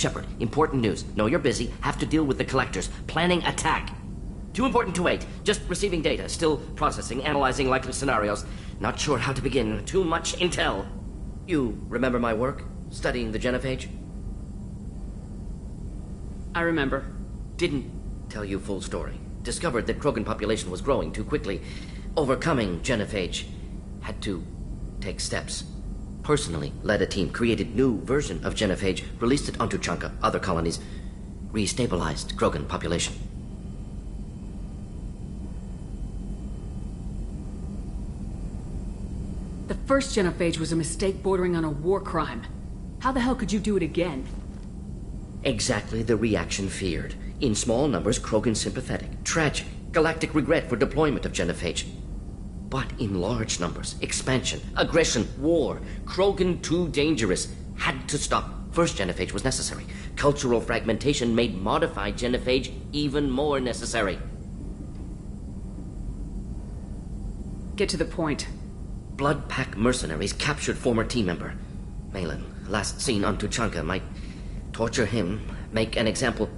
Shepard, important news. Know you're busy. Have to deal with the collectors. Planning attack. Too important to wait. Just receiving data. Still processing, analyzing likely scenarios. Not sure how to begin. Too much intel. You remember my work? Studying the genophage? I remember. Didn't tell you full story. Discovered that Krogan population was growing too quickly. Overcoming genophage. Had to take steps. Personally led a team, created new version of genophage, released it onto Tuchanka, other colonies, restabilized Krogan population. The first genophage was a mistake bordering on a war crime. How the hell could you do it again? Exactly the reaction feared. In small numbers, Krogan sympathetic. Tragic. Galactic regret for deployment of genophage. But in large numbers, expansion, aggression, war. Krogan too dangerous. Had to stop. First genophage was necessary. Cultural fragmentation made modified genophage even more necessary. Get to the point. Blood Pack mercenaries captured former team member. Malin, last seen on Tuchanka, might torture him, make an example.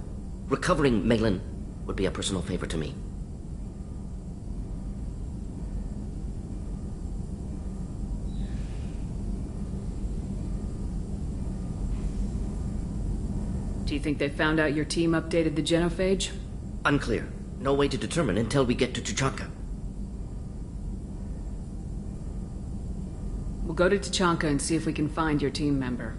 Recovering Malin would be a personal favor to me. Do you think they found out your team updated the genophage? Unclear. No way to determine until we get to Tuchanka. We'll go to Tuchanka and see if we can find your team member.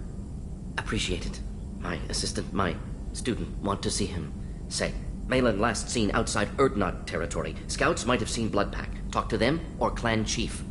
Appreciate it. My assistant, my student, want to see him. Say, Malin last seen outside Urdnot territory. Scouts might have seen Blood Pack. Talk to them or clan chief.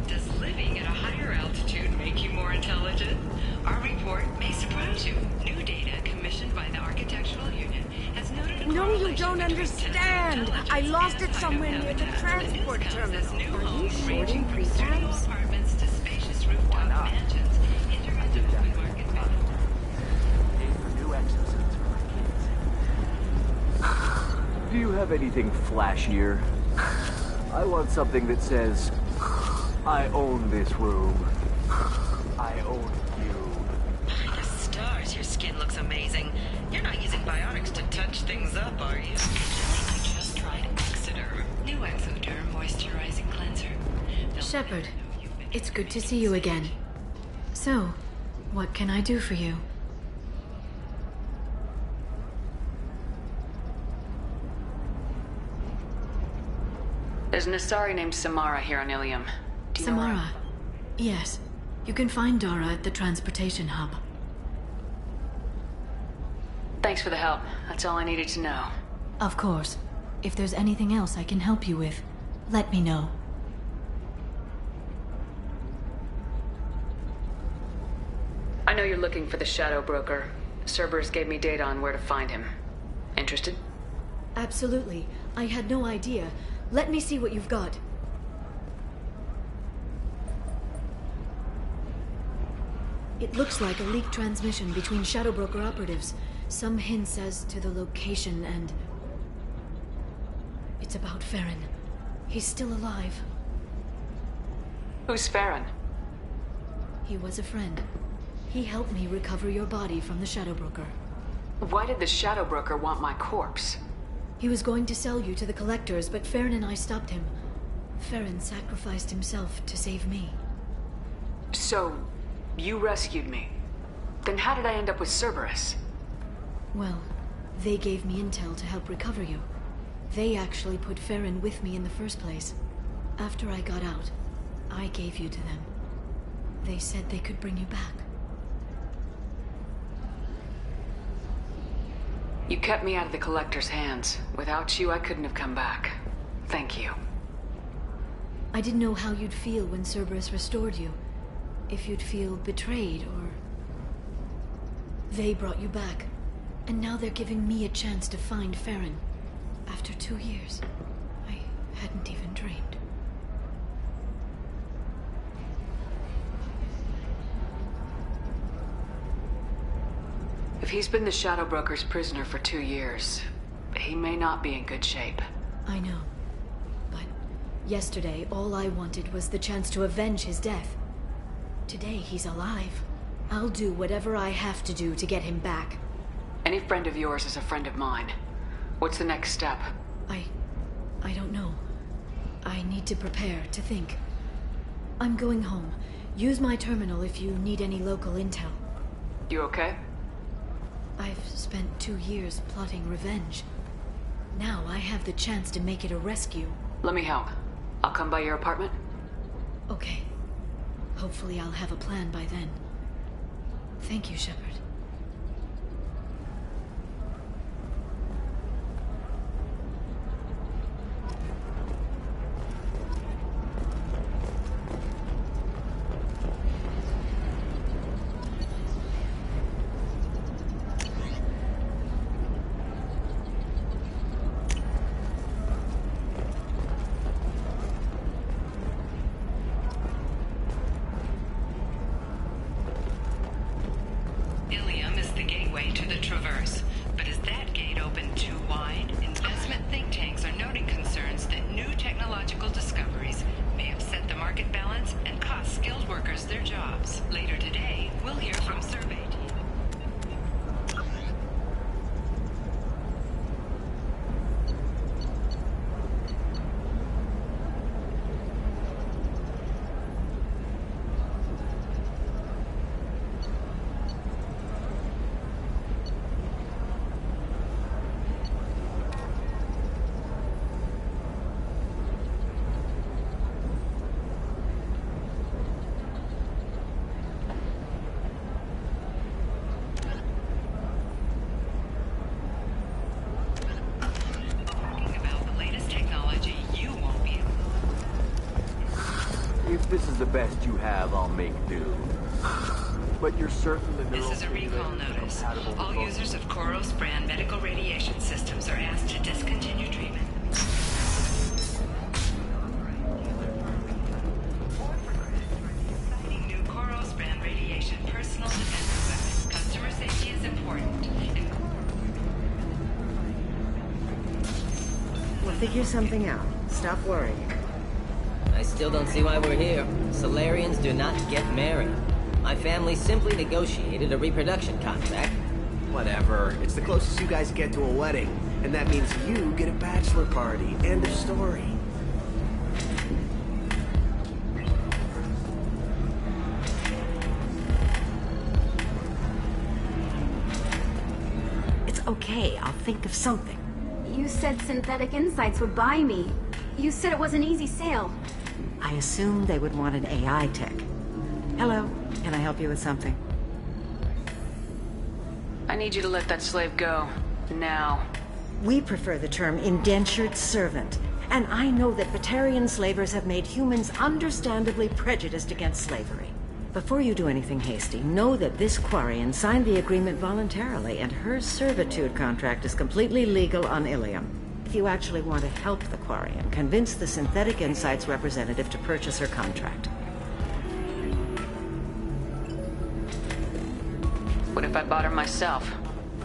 Does living at a higher altitude make you more intelligent? Our report may surprise you. New data commissioned by the Architectural Union has noted a No, you correlation don't between understand. sense of I intelligence lost and it height of somewhere near the habitat. transport This comes as terminal. new Are you homes ranging shorting from studio pretabs? apartments to spacious rooftop mansions, interactive open market venues. Pay for new exosuits for my kids. Do you have anything flashier? I want something that says, I own this room. I own you. By the stars, your skin looks amazing. You're not using biotics to touch things up, are you? I just tried Exoderm. New Exoderm moisturizing cleanser. Shepard, it's good to see you again. So, what can I do for you? There's an Asari named Samara here on Ilium. Do you know her? Samara. Yes. You can find Dara at the transportation hub. Thanks for the help. That's all I needed to know. Of course. If there's anything else I can help you with, let me know. I know you're looking for the Shadow Broker. Cerberus gave me data on where to find him. Interested? Absolutely. I had no idea. Let me see what you've got. It looks like a leaked transmission between Shadow Broker operatives. Some hints as to the location and... It's about Farron. He's still alive. Who's Farron? He was a friend. He helped me recover your body from the Shadow Broker. Why did the Shadow Broker want my corpse? He was going to sell you to the Collectors, but Farron and I stopped him. Farron sacrificed himself to save me. So, you rescued me. Then how did I end up with Cerberus? Well, they gave me intel to help recover you. They actually put Farron with me in the first place. After I got out, I gave you to them. They said they could bring you back. You kept me out of the Collector's hands. Without you, I couldn't have come back. Thank you. I didn't know how you'd feel when Cerberus restored you. If you'd feel betrayed, or... They brought you back. And now they're giving me a chance to find Farron. After 2 years. I hadn't even dreamed. If he's been the Shadow Broker's prisoner for 2 years, he may not be in good shape. I know. But yesterday, all I wanted was the chance to avenge his death. Today, he's alive. I'll do whatever I have to do to get him back. Any friend of yours is a friend of mine. What's the next step? I don't know. I need to prepare, to think. I'm going home. Use my terminal if you need any local intel. You okay? I've spent 2 years plotting revenge. Now I have the chance to make it a rescue. Let me help. I'll come by your apartment. Okay. Hopefully I'll have a plan by then. Thank you, Shepard. have, I'll make do. But you're certain the This neural is a recall stimulator is notice. compatible with All both? users of Koros brand medical radiation systems are asked to discontinue treatment. Citing new Koros brand radiation personal defensive weapon. Customer safety is important. We'll figure something out. Stop worrying. I still don't see why we're here. Solarians do not get married. My family simply negotiated a reproduction contract. Whatever. It's the closest you guys get to a wedding. And that means you get a bachelor party. End of story. It's okay. I'll think of something. You said Synthetic Insights would buy me. You said it was an easy sale. I assumed they would want an AI tech. Hello. Can I help you with something? I need you to let that slave go. Now. We prefer the term indentured servant. And I know that Batarian slavers have made humans understandably prejudiced against slavery. Before you do anything hasty, know that this Quarian signed the agreement voluntarily, and her servitude contract is completely legal on Ilium. If you actually want to help the Quarian, convince the Synthetic Insights representative to purchase her contract. What if I bought her myself?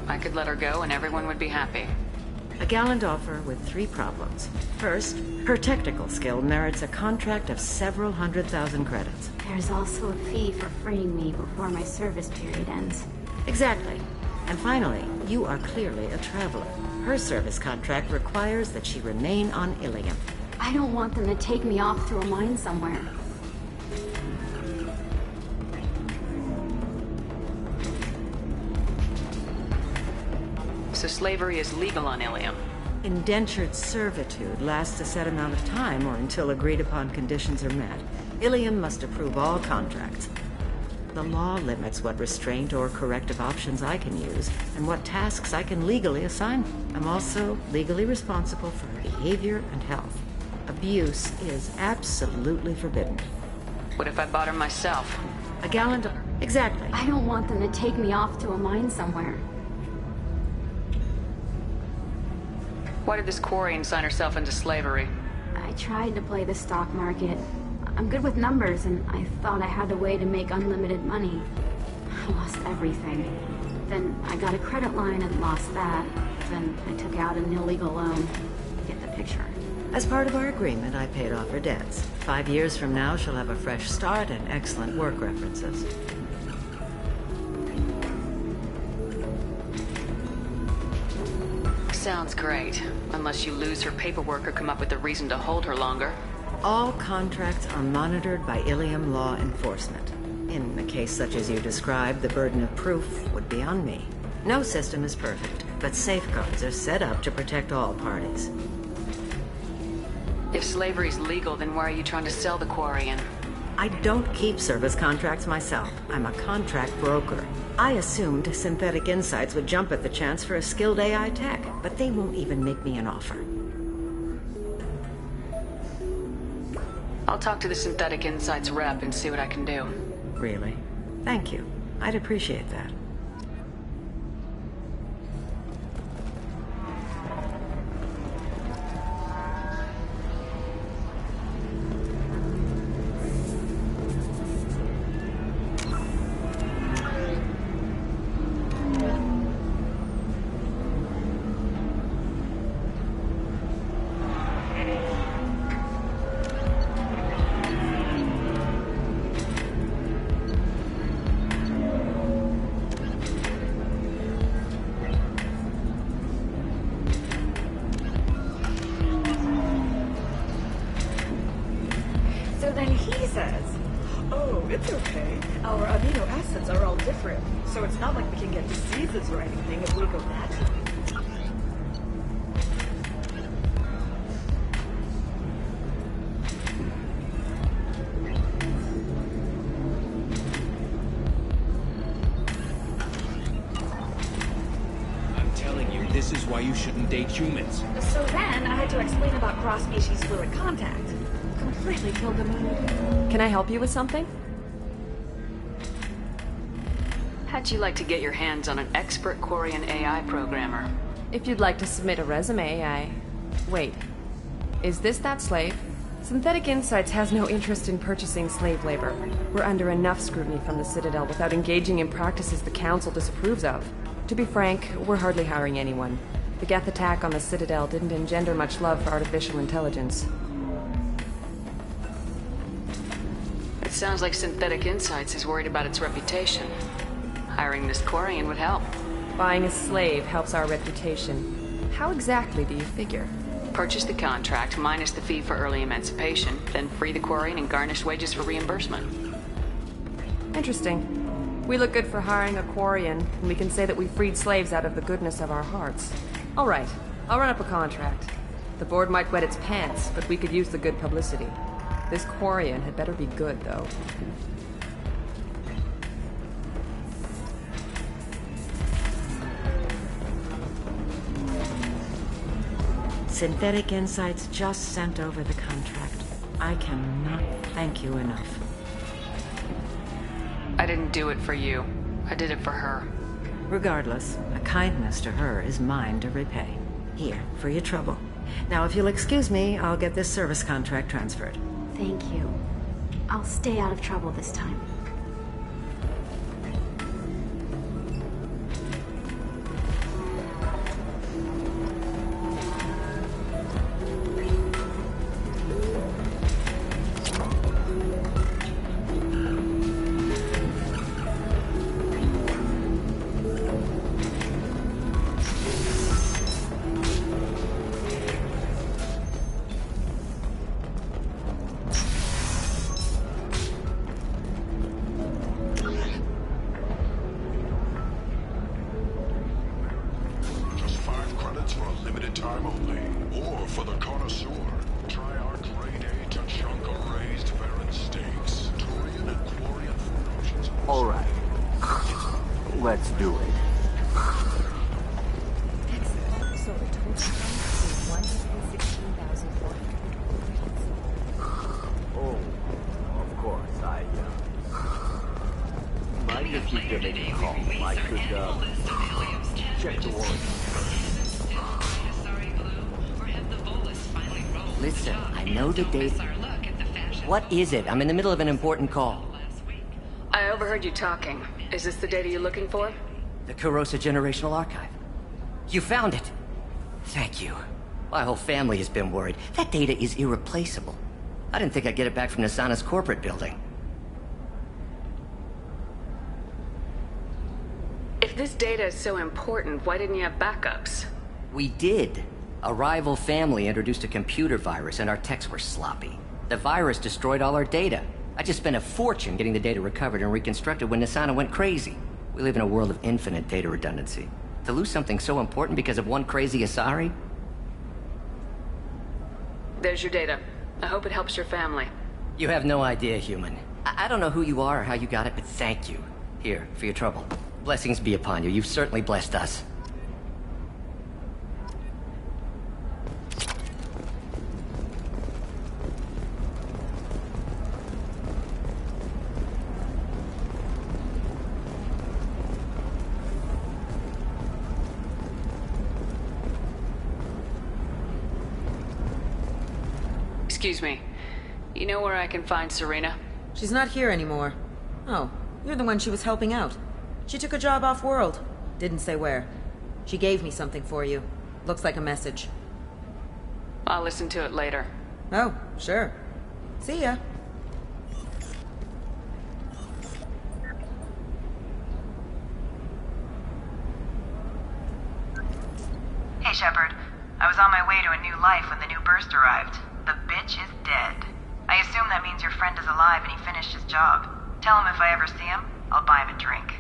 I could let her go and everyone would be happy. A gallant offer with 3 problems. First, her technical skill merits a contract of several 100,000 credits. There's also a fee for freeing me before my service period ends. Exactly. And finally, you are clearly a traveler. Her service contract requires that she remain on Ilium. I don't want them to take me off to a mine somewhere. So slavery is legal on Ilium. Indentured servitude lasts a set amount of time or until agreed upon conditions are met. Ilium must approve all contracts. The law limits what restraint or corrective options I can use and what tasks I can legally assign. I'm also legally responsible for her behavior and health. Abuse is absolutely forbidden. What if I bought her myself? A gallant... Exactly. I don't want them to take me off to a mine somewhere. Why did this Quarian sign herself into slavery? I tried to play the stock market. I'm good with numbers, and I thought I had a way to make unlimited money. I lost everything. Then I got a credit line and lost that. Then I took out an illegal loan. Get the picture. As part of our agreement, I paid off her debts. 5 years from now, she'll have a fresh start and excellent work references. Sounds great. Unless you lose her paperwork or come up with a reason to hold her longer. All contracts are monitored by Ilium law enforcement. In a case such as you described, the burden of proof would be on me. No system is perfect, but safeguards are set up to protect all parties. If slavery's legal, then why are you trying to sell the Quarian? I don't keep service contracts myself. I'm a contract broker. I assumed Synthetic Insights would jump at the chance for a skilled AI tech, but they won't even make me an offer. I'll talk to the Synthetic Insights rep and see what I can do. Really? Thank you. I'd appreciate that. So then he says, oh, it's okay. Our amino acids are all different, so it's not like we can get diseases or anything if we go naturally. I'm telling you, this is why you shouldn't date humans. So then I had to explain about cross-species fluid contact. Completely killed the mood. Can I help you with something? How'd you like to get your hands on an expert Quarian AI programmer? If you'd like to submit a resume, Wait. Is this that slave? Synthetic Insights has no interest in purchasing slave labor. We're under enough scrutiny from the Citadel without engaging in practices the Council disapproves of. To be frank, we're hardly hiring anyone. The Geth attack on the Citadel didn't engender much love for artificial intelligence. It sounds like Synthetic Insights is worried about its reputation. Hiring this Quarian would help. Buying a slave helps our reputation. How exactly do you figure? Purchase the contract minus the fee for early emancipation, then free the Quarian and garnish wages for reimbursement. Interesting. We look good for hiring a Quarian, and we can say that we freed slaves out of the goodness of our hearts. All right, I'll run up a contract. The board might wet its pants, but we could use the good publicity. This Quarian had better be good, though. Synthetic Insights just sent over the contract. I cannot thank you enough. I didn't do it for you. I did it for her. Regardless, a kindness to her is mine to repay. Here, for your trouble. Now, if you'll excuse me, I'll get this service contract transferred. Thank you. I'll stay out of trouble this time. Let's do it. So the total is 116,400. Oh, of course, mind if you give me a call? I could, check the warrant. Listen, I know the date. What is it? I'm in the middle of an important call. I overheard you talking. Is this the data you're looking for? The Kurosa Generational Archive. You found it. Thank you. My whole family has been worried. That data is irreplaceable. I didn't think I'd get it back from Nasana's corporate building. If this data is so important, why didn't you have backups? We did. A rival family introduced a computer virus and our techs were sloppy. The virus destroyed all our data. I just spent a fortune getting the data recovered and reconstructed when Nasana went crazy. We live in a world of infinite data redundancy. To lose something so important because of one crazy Asari? There's your data. I hope it helps your family. You have no idea, human. I don't know who you are or how you got it, but thank you. Here, for your trouble. Blessings be upon you. You've certainly blessed us. Excuse me. You know where I can find Serena? She's not here anymore. Oh, you're the one she was helping out. She took a job off-world. Didn't say where. She gave me something for you. Looks like a message. I'll listen to it later. Oh, sure. See ya. Hey, Shepard. I was on my way to a new life when the new burst arrived. The bitch is dead. I assume that means your friend is alive and he finished his job. Tell him if I ever see him, I'll buy him a drink.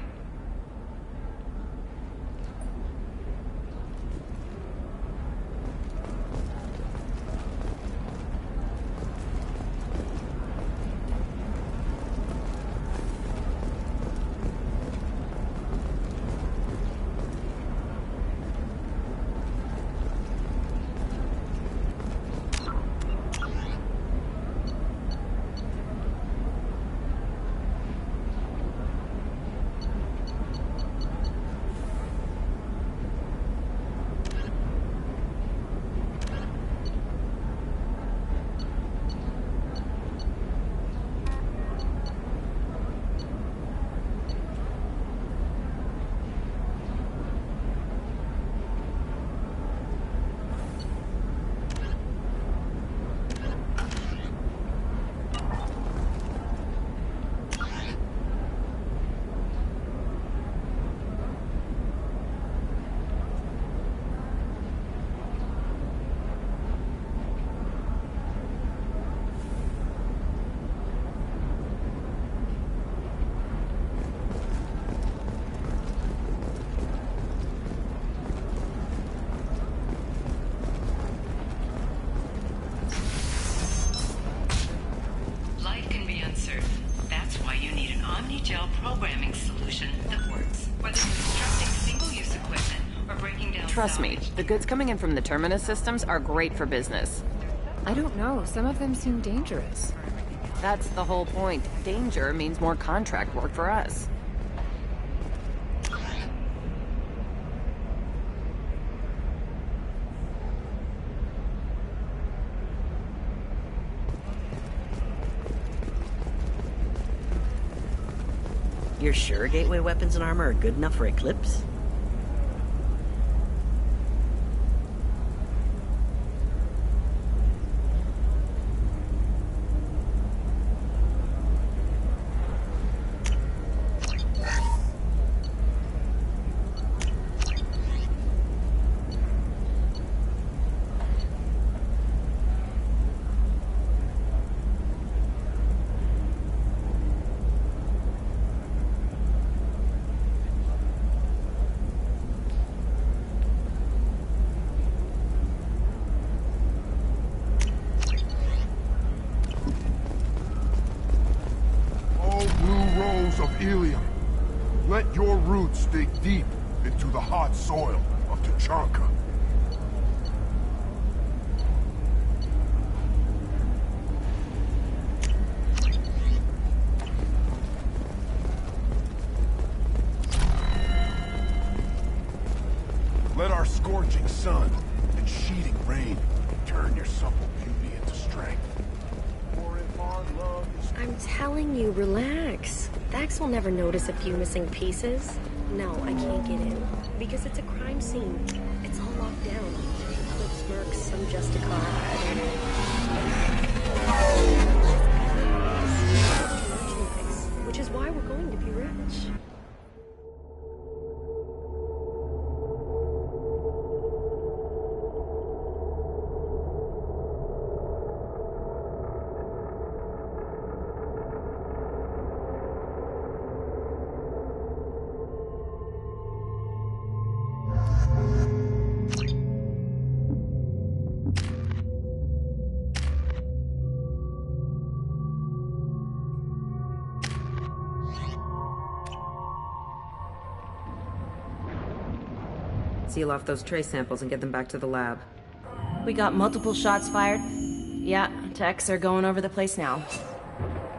Trust me, the goods coming in from the Terminus systems are great for business. I don't know. Some of them seem dangerous. That's the whole point. Danger means more contract work for us. You're sure Gateway weapons and armor are good enough for Eclipse? Of Ilium. Let your roots dig deep into the hot soil of Tuchanka. Let our scorching sun and sheeting rain turn your supple beauty into strength. For if our love is... I'm telling you, relax. Vax will never notice a few missing pieces. No, I can't get in. Because it's a crime scene. It's all locked down. Eclipse Mercs, some Justicar, I don't know. Which is why we're going to be rich. Seal off those trace samples and get them back to the lab. We got multiple shots fired. Yeah, techs are going over the place now.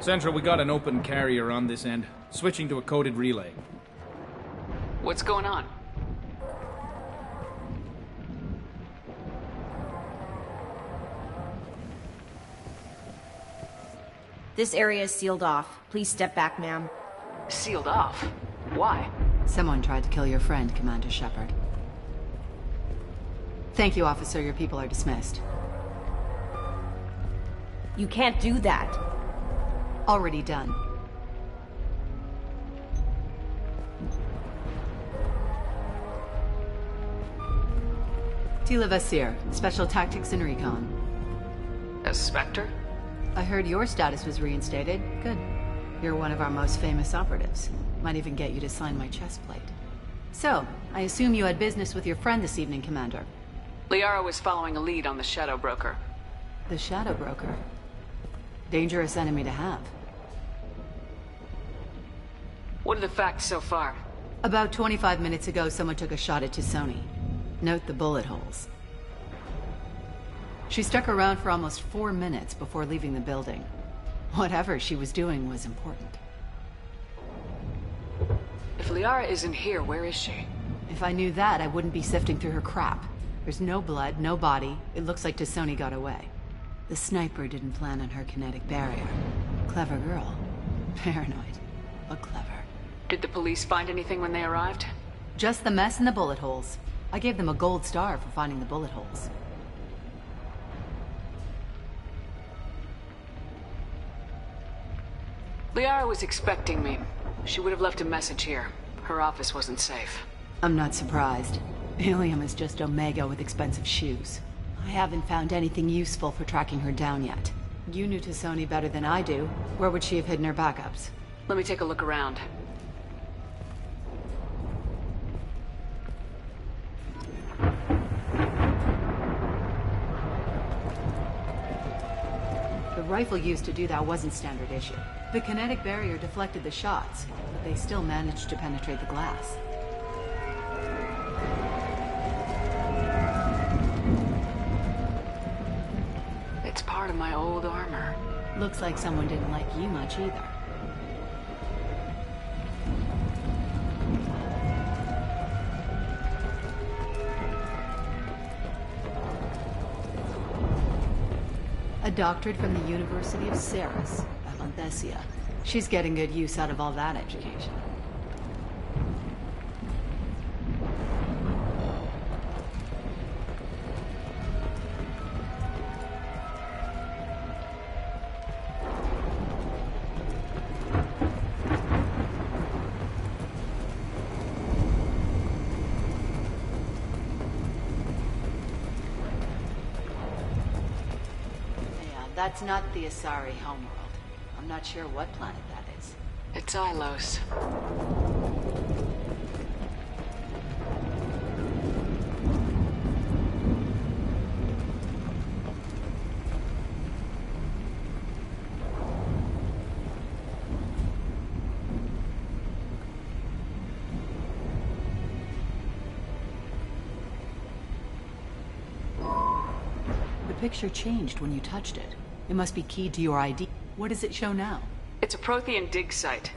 Central, we got an open carrier on this end. Switching to a coded relay. What's going on? This area is sealed off. Please step back, ma'am. Sealed off? Why? Someone tried to kill your friend, Commander Shepard. Thank you, officer. Your people are dismissed. You can't do that. Already done. Tila Vasir, Special Tactics and Recon. A Spectre? I heard your status was reinstated. Good. You're one of our most famous operatives. Might even get you to sign my chest plate. So, I assume you had business with your friend this evening, Commander. Liara was following a lead on the Shadow Broker. The Shadow Broker? Dangerous enemy to have. What are the facts so far? About 25 minutes ago, someone took a shot at T'Soni. Note the bullet holes. She stuck around for almost 4 minutes before leaving the building. Whatever she was doing was important. If Liara isn't here, where is she? If I knew that, I wouldn't be sifting through her crap. There's no blood, no body. It looks like T'Soni got away. The sniper didn't plan on her kinetic barrier. Clever girl. Paranoid, but clever. Did the police find anything when they arrived? Just the mess and the bullet holes. I gave them a gold star for finding the bullet holes. Liara was expecting me. She would have left a message here. Her office wasn't safe. I'm not surprised. Ilium is just Omega with expensive shoes. I haven't found anything useful for tracking her down yet. You knew T'Soni better than I do. Where would she have hidden her backups? Let me take a look around. The rifle used to do that wasn't standard issue. The kinetic barrier deflected the shots, but they still managed to penetrate the glass. my old armor. Looks like someone didn't like you much either. A doctorate from the University of Ceres, Avanthesia. She's getting good use out of all that education. That's not the Asari homeworld. I'm not sure what planet that is. It's Ilos. The picture changed when you touched it. It must be keyed to your ID. What does it show now? It's a Prothean dig site.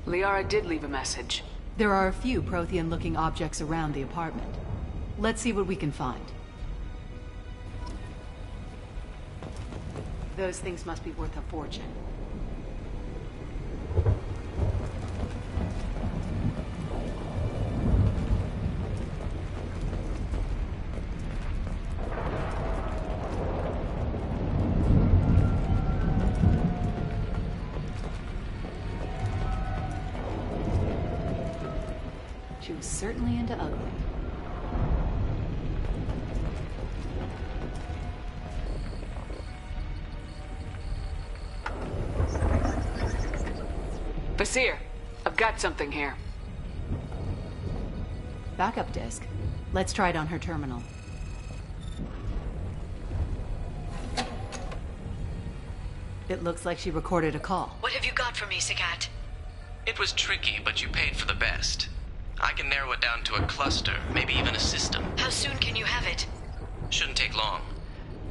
Liara did leave a message. There are a few Prothean-looking objects around the apartment. Let's see what we can find. Those things must be worth a fortune. She was certainly into ugly. Basir, I've got something here. Backup disk. Let's try it on her terminal. It looks like she recorded a call. What have you got for me, Sagat? It was tricky, but you paid for the best. I can narrow it down to a cluster, maybe even a system. How soon can you have it? Shouldn't take long.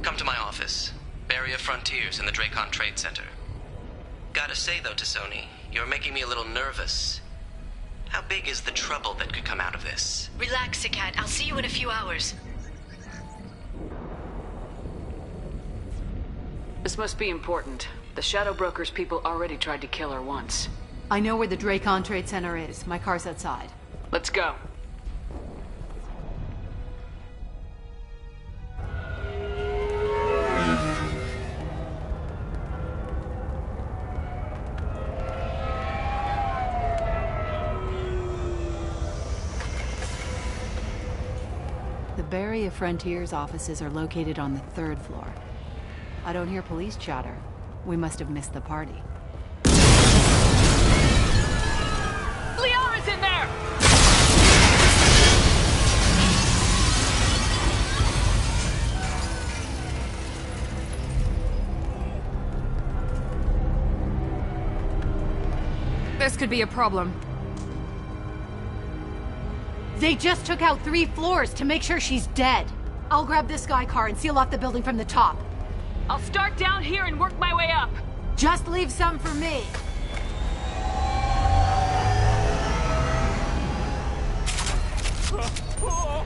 Come to my office. Barrier Frontiers in the Dracon Trade Center. Gotta say though, T'Soni, you're making me a little nervous. How big is the trouble that could come out of this? Relax, Sagat. I'll see you in a few hours. This must be important. The Shadow Broker's people already tried to kill her once. I know where the Dracon Trade Center is. My car's outside. Let's go. The Barrier Frontiers offices are located on the 3rd floor. I don't hear police chatter. We must have missed the party. Liara's in there! This could be a problem. They just took out 3 floors to make sure she's dead. I'll grab this Sky car and seal off the building from the top. I'll start down here and work my way up. Just leave some for me. Oh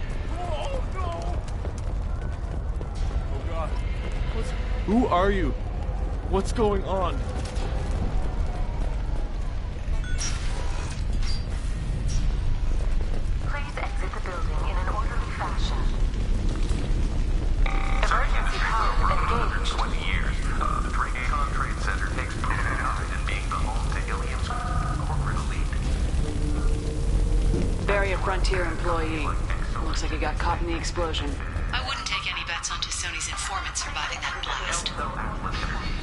God. Who are you? What's going on? Please exit the building in an orderly fashion. Emergency code engaged. 20 years, the Dracon Trade Center takes pride in being the home to Ilium's corporate elite. Barrier Frontier employee. Looks like he got caught in the explosion. I wouldn't take any bets on T'Soni's informant surviving that blast.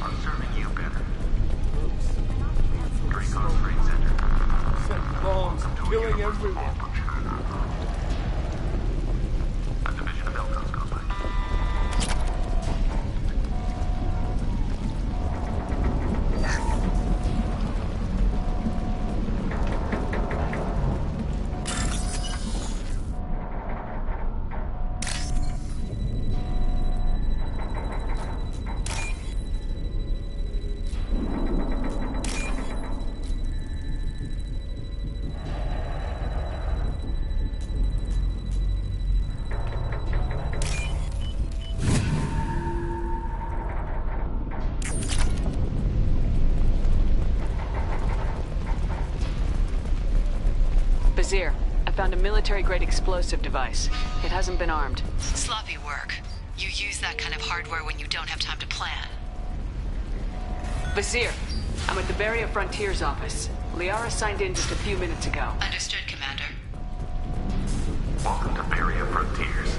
Are serving you better. Dracon Trade Center. Setting bombs, killing everyone. A division of Elcos goes by. Vizier, I found a military-grade explosive device. It hasn't been armed. Sloppy work. You use that kind of hardware when you don't have time to plan. Vizier, I'm at the Varia Frontiers office. Liara signed in just a few minutes ago. Understood, Commander. Welcome to Varia Frontiers.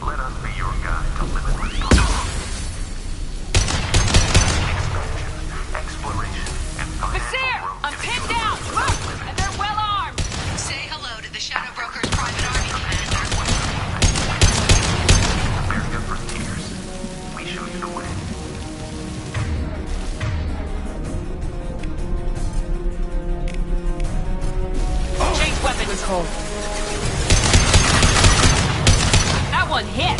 Let us be your guide to limitless possibilities. Expansion, exploration, and Vizier! I'm pinned down! Look! And they're well armed! Say hello to the Shadow Broker's private army, Commander. Varia Frontiers. We show you the way. Change weapons! Cold. That one hit!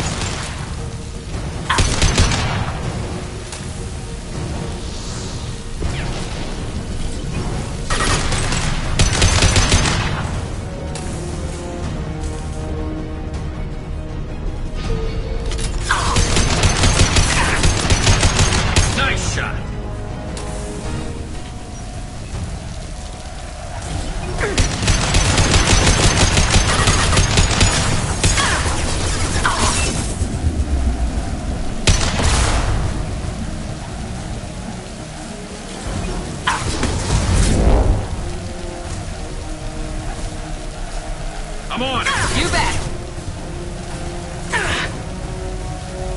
Nice shot. I'm on it. You bet.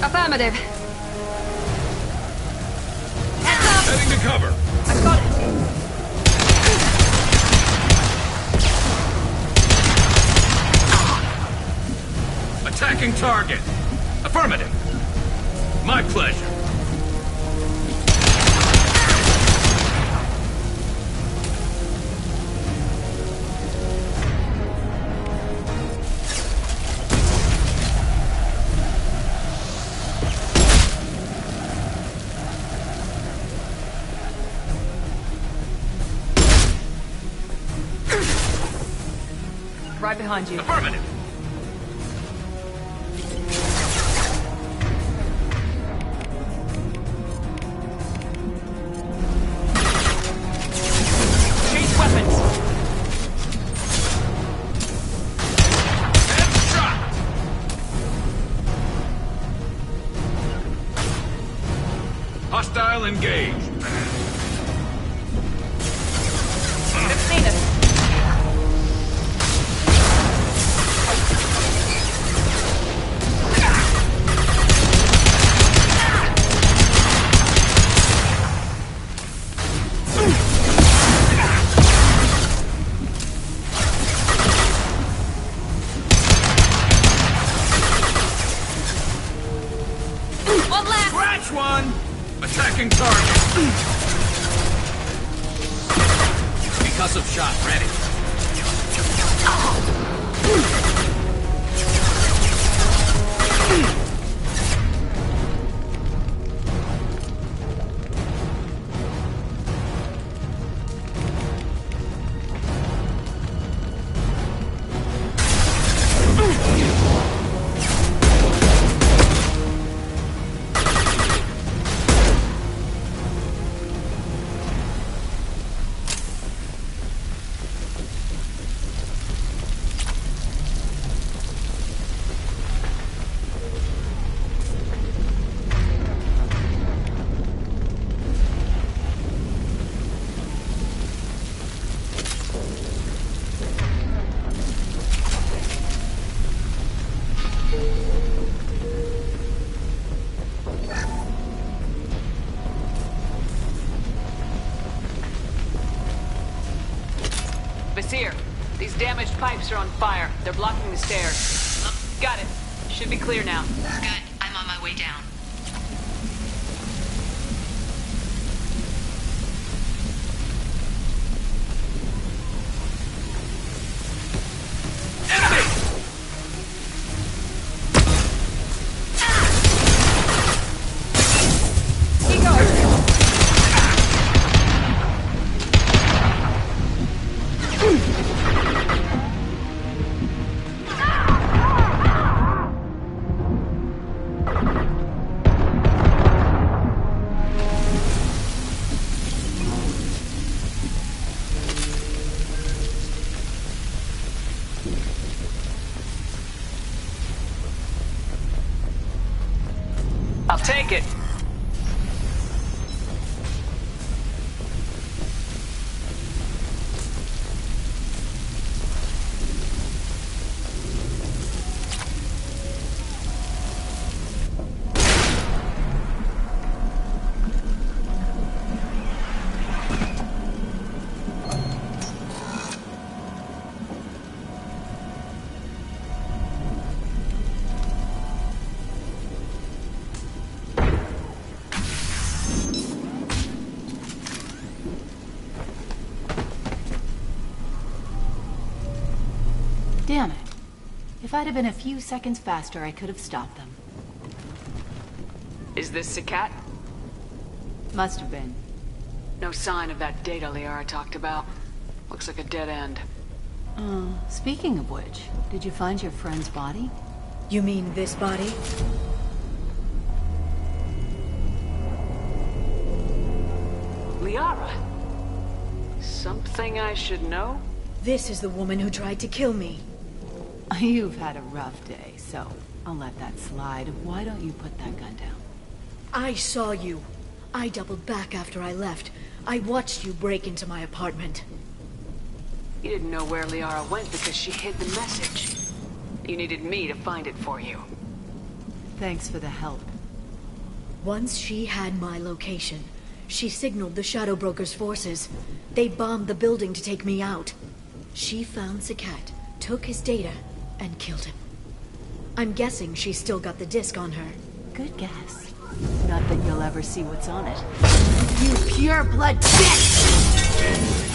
Affirmative. Heading to cover. I've got it. Attacking target. Affirmative. My pleasure. Right behind you. Affirmative. Change weapons! Headshot. Hostile engaged. They've seen us. One left. Scratch one. Attacking target. Concussive shot ready. Vizier, these damaged pipes are on fire. They're blocking the stairs. Got it. Should be clear now. Good. I'm on my way down. I'll take it. Damn it. If I'd have been a few seconds faster, I could have stopped them. Is this Sakat? Must have been. No sign of that data Liara talked about. Looks like a dead end. Speaking of which, did you find your friend's body? You mean this body? Liara? Something I should know? This is the woman who tried to kill me. You've had a rough day, so I'll let that slide. Why don't you put that gun down? I saw you. I doubled back after I left. I watched you break into my apartment. You didn't know where Liara went because she hid the message. You needed me to find it for you. Thanks for the help. Once she had my location, she signaled the Shadow Broker's forces. They bombed the building to take me out. She found Sakat, took his data, and killed him. I'm guessing she's still got the disc on her. Good guess. Not that you'll ever see what's on it. You pure blood bitch!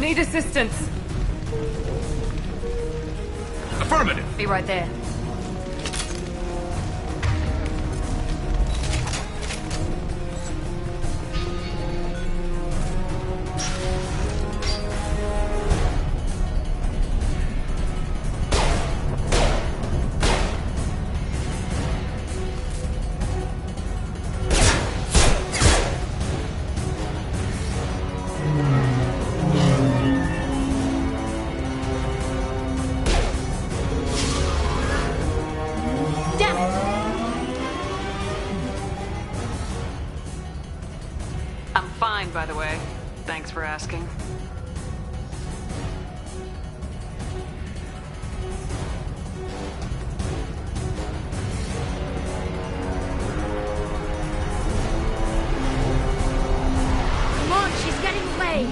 Need assistance. Affirmative. Be right there. By the way, thanks for asking. Come on, she's getting away!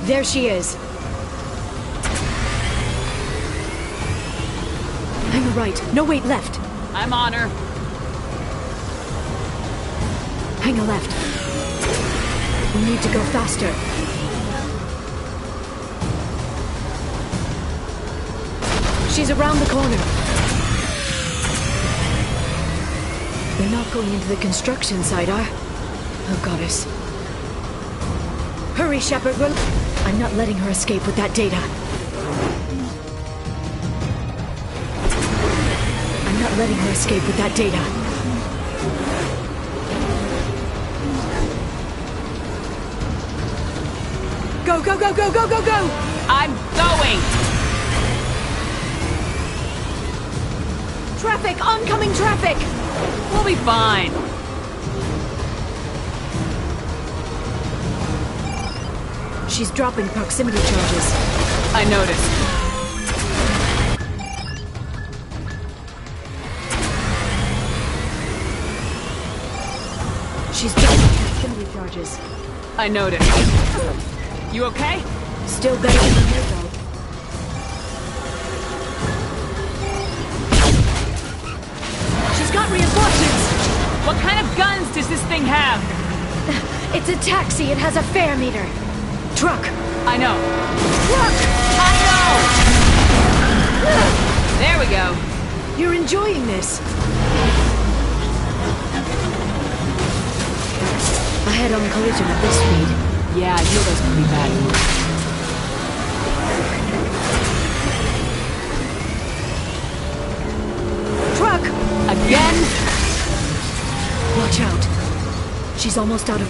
There she is. Hang a right. No, wait, left. I'm on her. Hang a left. We need to go faster. She's around the corner. They're not going into the construction site, are? Oh, goddess. Hurry, Shepard. I'm not letting her escape with that data. I'm not letting her escape with that data. Go, go, go, go, go, go, go! I'm going! Traffic! Oncoming traffic! We'll be fine. She's dropping proximity charges. I noticed. She's dropping proximity charges. I noticed. You okay? Still better than here, though. She's got reinforcements! What kind of guns does this thing have? It's a taxi. It has a fare meter. Truck! I know. Truck! I know! There we go. You're enjoying this. A head-on collision at this speed. Yeah, I feel those pretty bad. Truck! Again? Watch out. She's almost out of...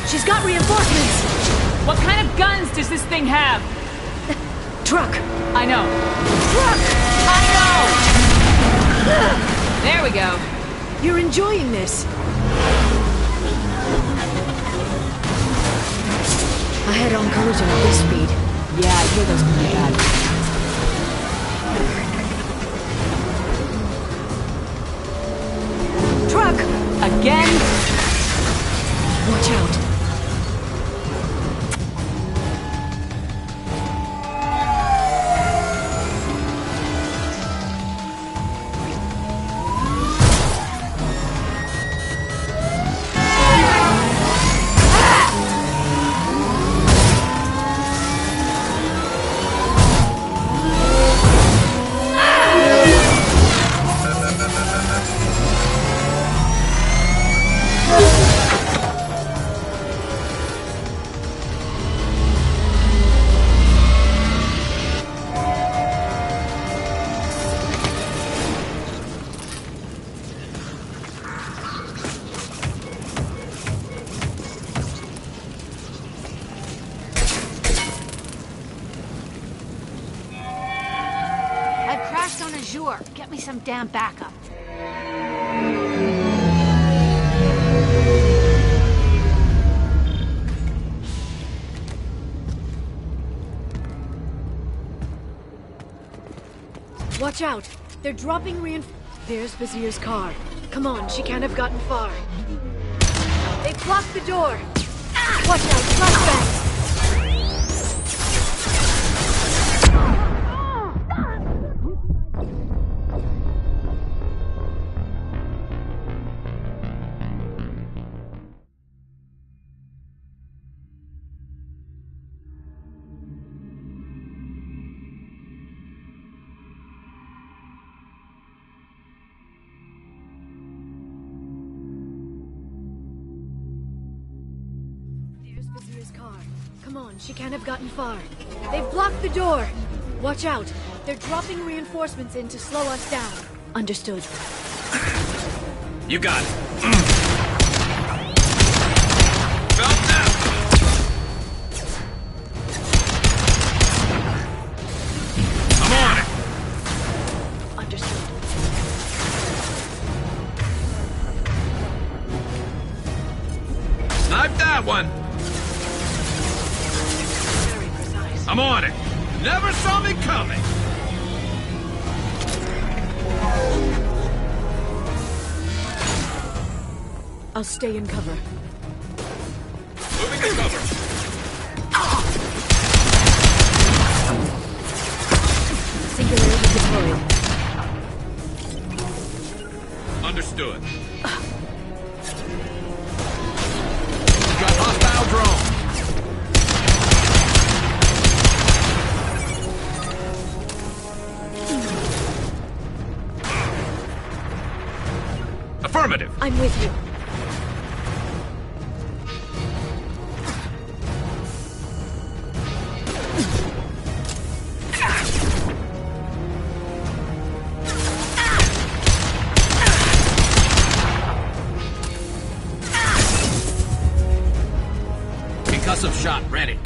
She's got reinforcements! What kind of guns does this thing have? Truck! I know. Truck! I know! There we go. You're enjoying this. A head-on collision at this speed. Yeah, I hear those pretty bad. Truck! Again? Watch out. Get me some damn backup. Watch out! They're dropping There's Vizier's car. Come on, she can't have gotten far. They've blocked the door! Watch out, flashbangs! Come on, she can't have gotten far. They've blocked the door! Watch out! They're dropping reinforcements in to slow us down. Understood. You got it. I'm on it! Understood. Snipe that one! I'm on it! Never saw me coming! I'll stay in cover. Moving to cover. Singularity deployed. Understood. Got hostile drone. Affirmative. I'm with you. Concussive shot ready.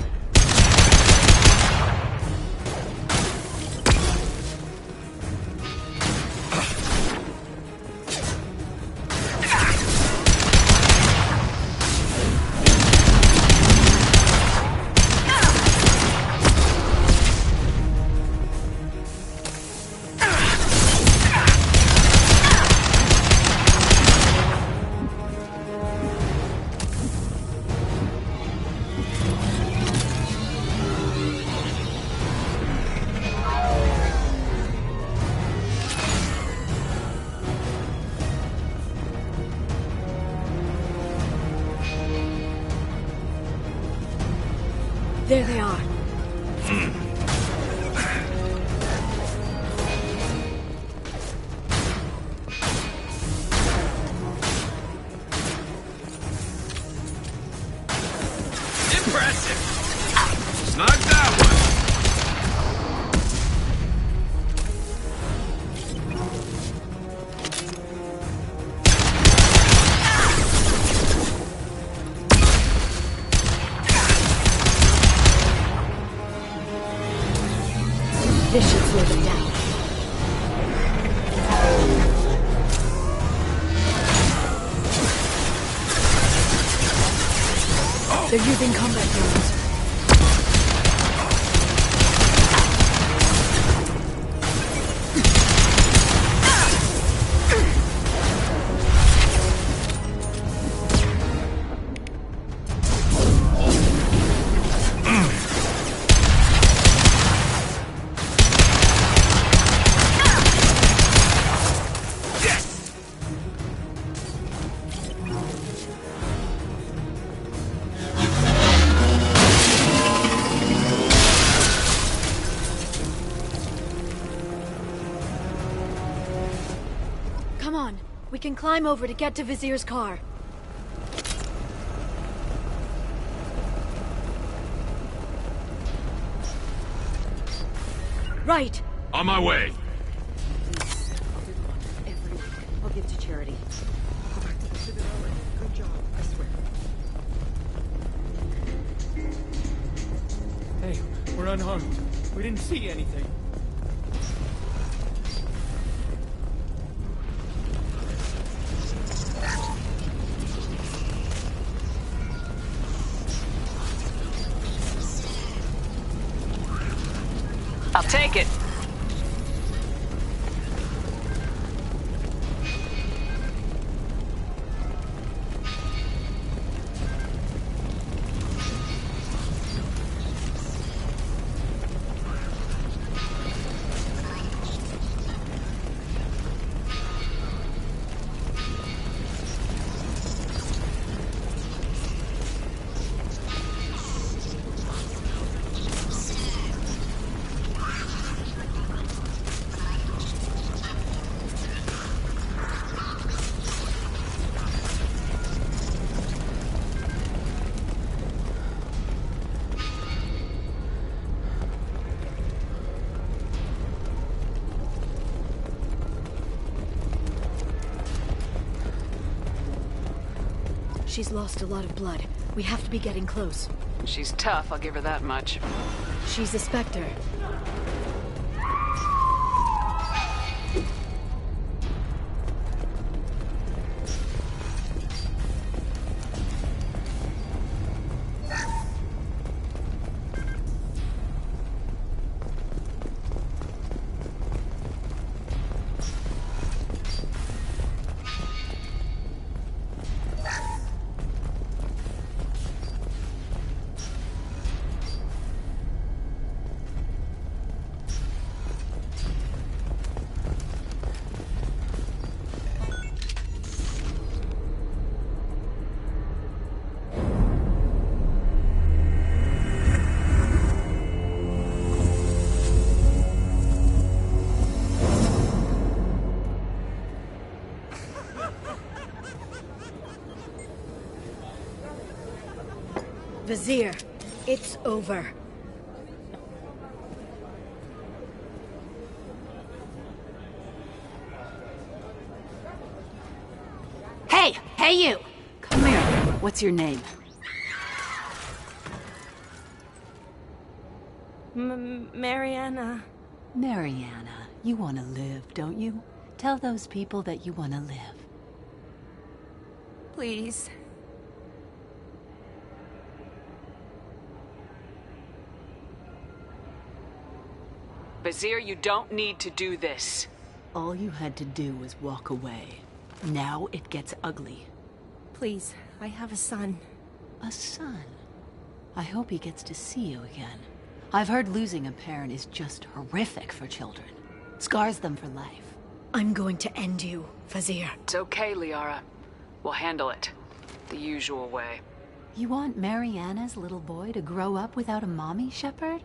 There they are. Impressive. Snug that one. This should slow them down. They're using combat drones. Come on, we can climb over to get to Vizier's car. Right. On my way. I'll give to charity. Good job, I swear. Hey, we're unharmed. We didn't see anything. I'll take it. She's lost a lot of blood. We have to be getting close. She's tough, I'll give her that much. She's a Spectre. Vizier, it's over. Hey! Hey, you! Come here. What's your name? Mariana. Mariana, you want to live, don't you? Tell those people that you want to live. Please. Vizier, you don't need to do this. All you had to do was walk away. Now it gets ugly. Please, I have a son. A son? I hope he gets to see you again. I've heard losing a parent is just horrific for children. Scars them for life. I'm going to end you, Vizier. It's okay, Liara. We'll handle it. The usual way. You want Mariana's little boy to grow up without a mommy, Shepard?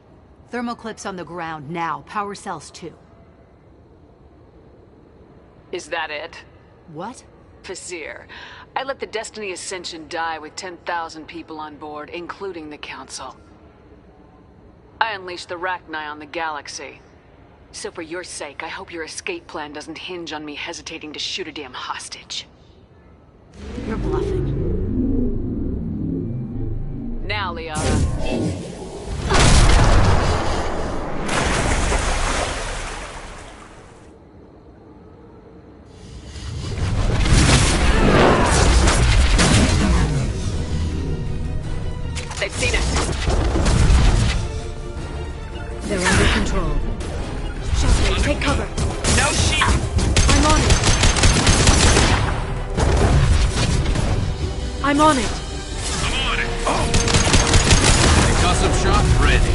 Thermal clips on the ground now. Power cells too. Is that it? What? Vizier, I let the Destiny Ascension die with 10,000 people on board, including the Council. I unleashed the Rachni on the galaxy. So for your sake, I hope your escape plan doesn't hinge on me hesitating to shoot a damn hostage. You're bluffing. Now, Liara. They've seen us. They're under control. Shockwave, take cover. No shit. I'm on it. I'm on it. I'm on it. Oh. Concussive shot ready.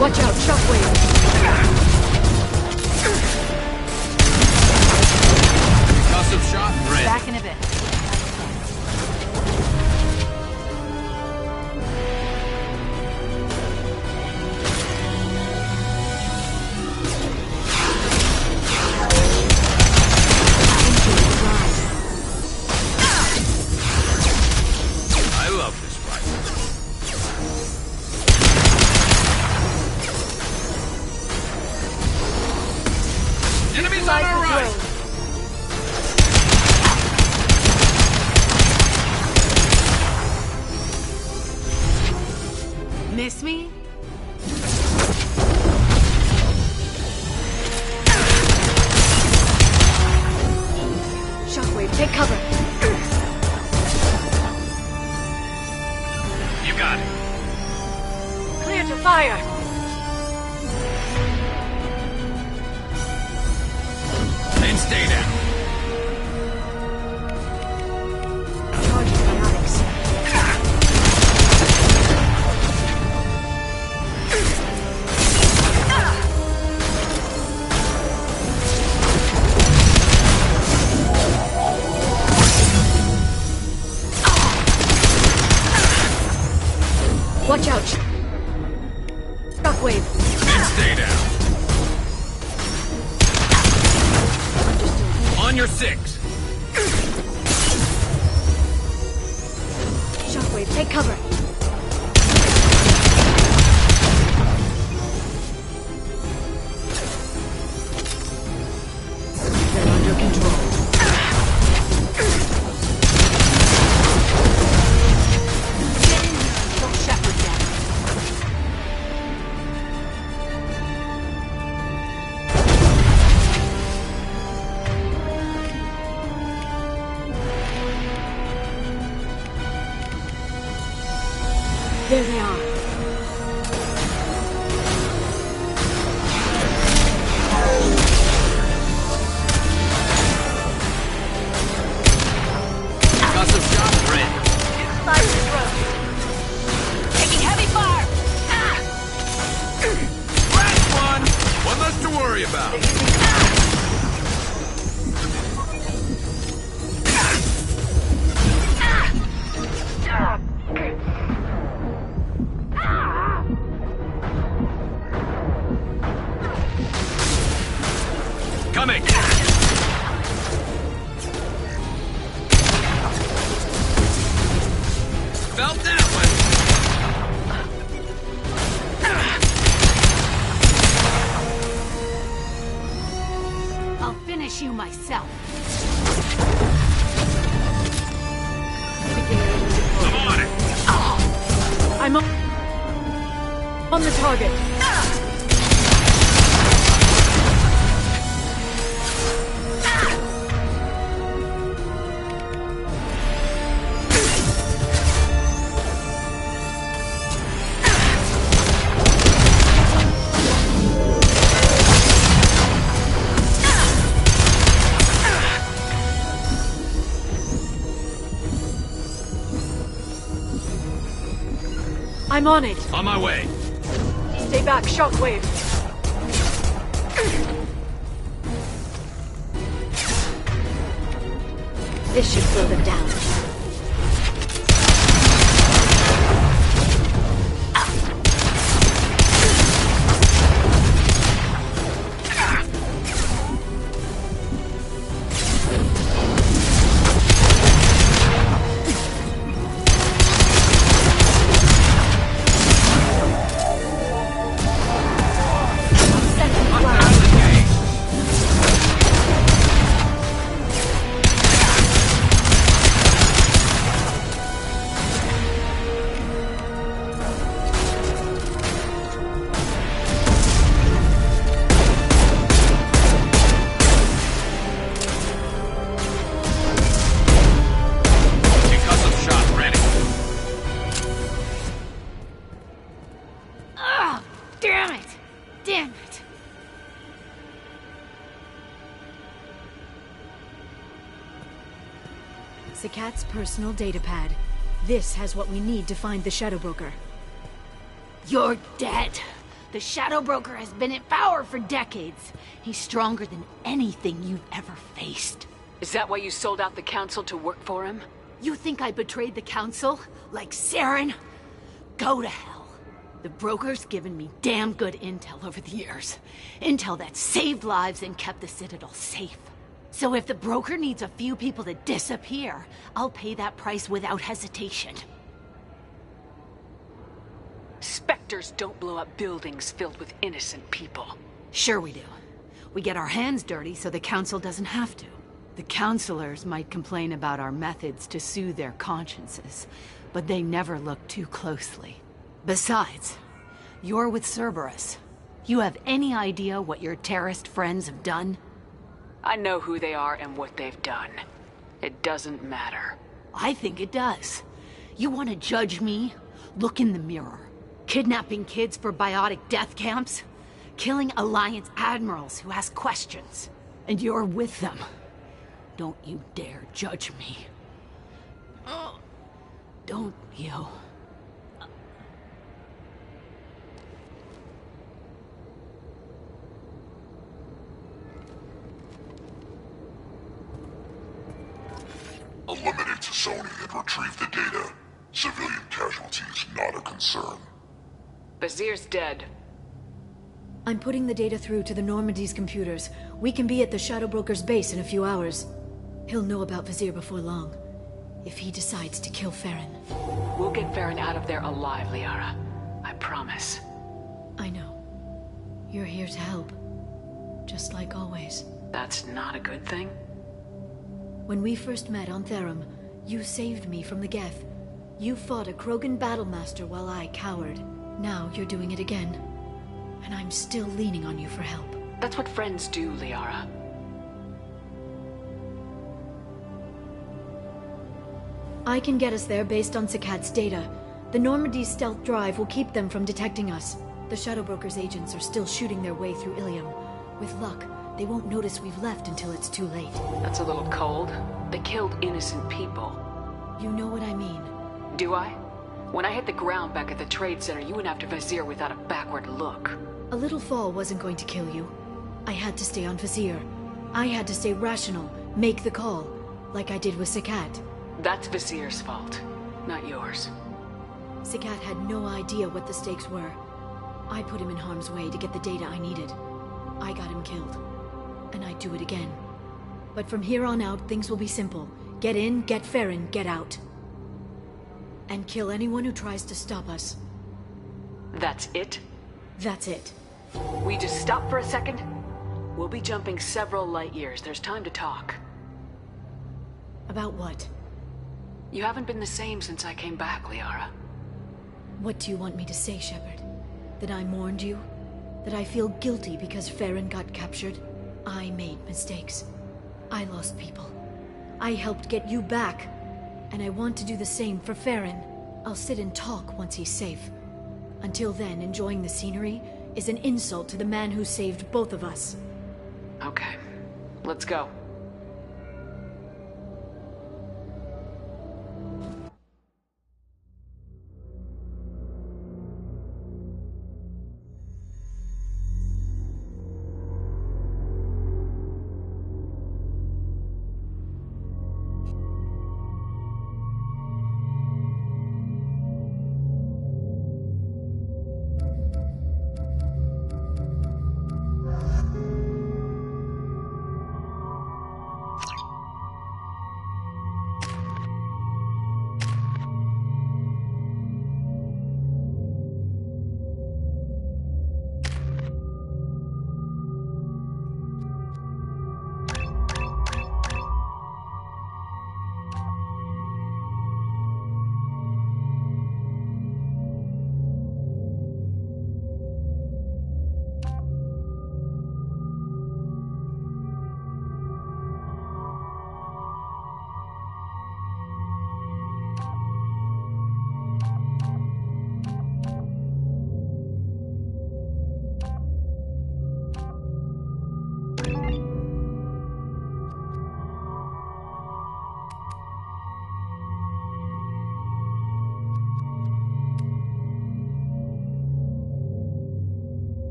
Watch out, Shockwave! Concussive shot ready. Back in a bit. I love this fight. Enemies on our right! Miss me? Shockwave, take cover! You got it. Clear to fire! Then stay down. Charging biotics. Watch out! Shockwave! Then stay down. On your 6. Take cover. They're under control. Get in here and kill Shepard down. There they are. Got some shots, Red. Taking heavy fire! Last one! One less to worry about. Coming! Felt that one! I'll finish you myself. I'm on it! I'm on the target. I'm on it. On my way. Stay back, Shockwave. This should slow them down. Zakat's personal datapad. This has what we need to find the Shadow Broker. You're dead. The Shadow Broker has been in power for decades. He's stronger than anything you've ever faced. Is that why you sold out the Council to work for him? You think I betrayed the Council? Like Saren? Go to hell. The Broker's given me damn good intel over the years. Intel that saved lives and kept the Citadel safe. So if the Broker needs a few people to disappear, I'll pay that price without hesitation. Spectres don't blow up buildings filled with innocent people. Sure we do. We get our hands dirty so the Council doesn't have to. The Councilors might complain about our methods to soothe their consciences, but they never look too closely. Besides, you're with Cerberus. You have any idea what your terrorist friends have done? I know who they are and what they've done. It doesn't matter. I think it does. You want to judge me? Look in the mirror. Kidnapping kids for biotic death camps? Killing Alliance admirals who ask questions. And you're with them. Don't you dare judge me. Don't you? Eliminate Sony and retrieve the data. Civilian casualties not a concern. Bazir's dead. I'm putting the data through to the Normandy's computers. We can be at the Shadow Broker's base in a few hours. He'll know about Bazir before long. if he decides to kill Farron. We'll get Farron out of there alive, Liara. I promise. I know. You're here to help. Just like always. That's not a good thing? When we first met on Therum, you saved me from the Geth. You fought a Krogan battlemaster while I cowered. Now you're doing it again. And I'm still leaning on you for help. That's what friends do, Liara. I can get us there based on Sakat's data. The Normandy stealth drive will keep them from detecting us. The Shadow Broker's agents are still shooting their way through Ilium. With luck, they won't notice we've left until it's too late. That's a little cold. They killed innocent people. You know what I mean. Do I? When I hit the ground back at the trade center, you went after Vizier without a backward look. A little fall wasn't going to kill you. I had to stay on Vizier. I had to stay rational, make the call, like I did with Sakat. That's Vizier's fault, not yours. Sakat had no idea what the stakes were. I put him in harm's way to get the data I needed. I got him killed. And I'd do it again. But from here on out, things will be simple. Get in, get Farron, get out. And kill anyone who tries to stop us. That's it? That's it. We just stop for a second? We'll be jumping several light years. There's time to talk. About what? You haven't been the same since I came back, Liara. What do you want me to say, Shepard? That I mourned you? That I feel guilty because Farron got captured? I made mistakes. I lost people. I helped get you back. And I want to do the same for Farron. I'll sit and talk once he's safe. Until then, enjoying the scenery is an insult to the man who saved both of us. Okay. Let's go.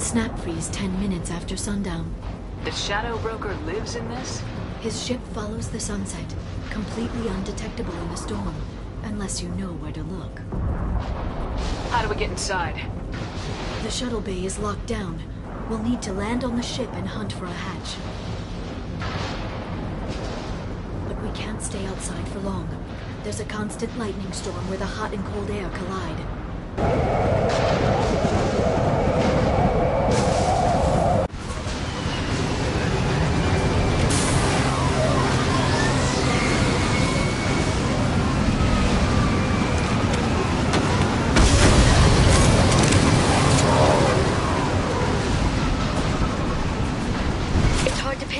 Snap freeze 10 minutes after sundown. The Shadow Broker lives in this? His ship follows the sunset, completely undetectable in the storm, unless you know where to look. How do we get inside? The shuttle bay is locked down. We'll need to land on the ship and hunt for a hatch. But we can't stay outside for long. There's a constant lightning storm where the hot and cold air collide.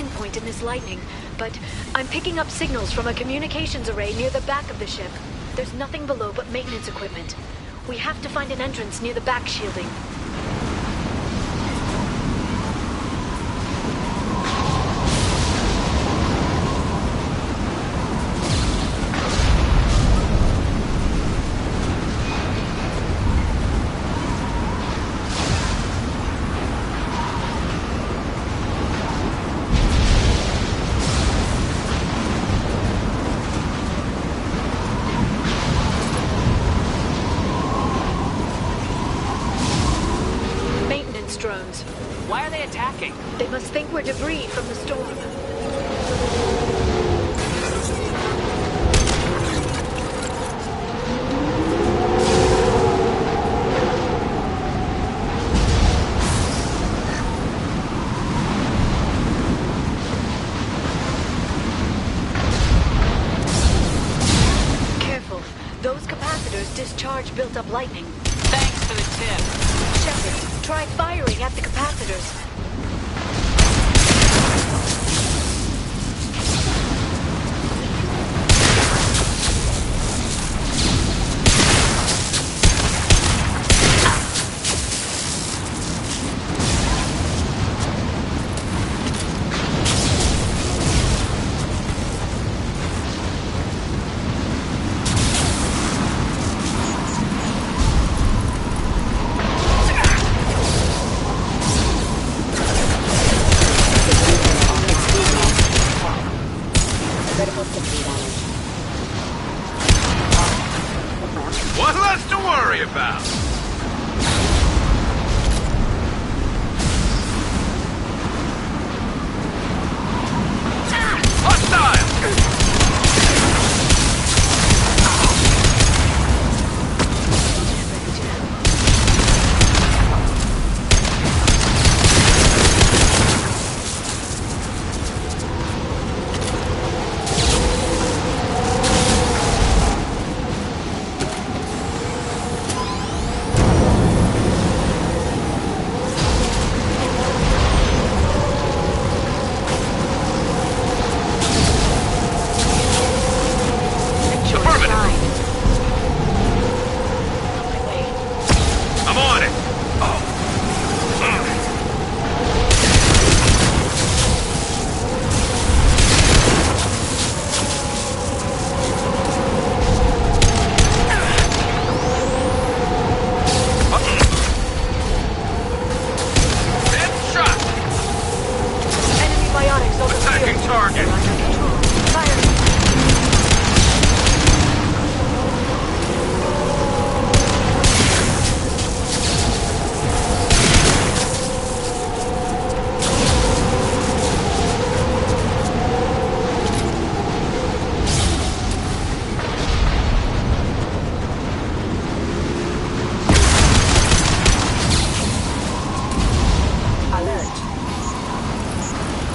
pinpoint in this lightning, but I'm picking up signals from a communications array near the back of the ship. There's nothing below but maintenance equipment. We have to find an entrance near the back shielding. Drones. Why are they attacking? They must think we're debris from the storm. Careful. Those capacitors discharge built-up lightning. Thanks for the tip. Shepard, try firing at the capacitors. One less to worry about.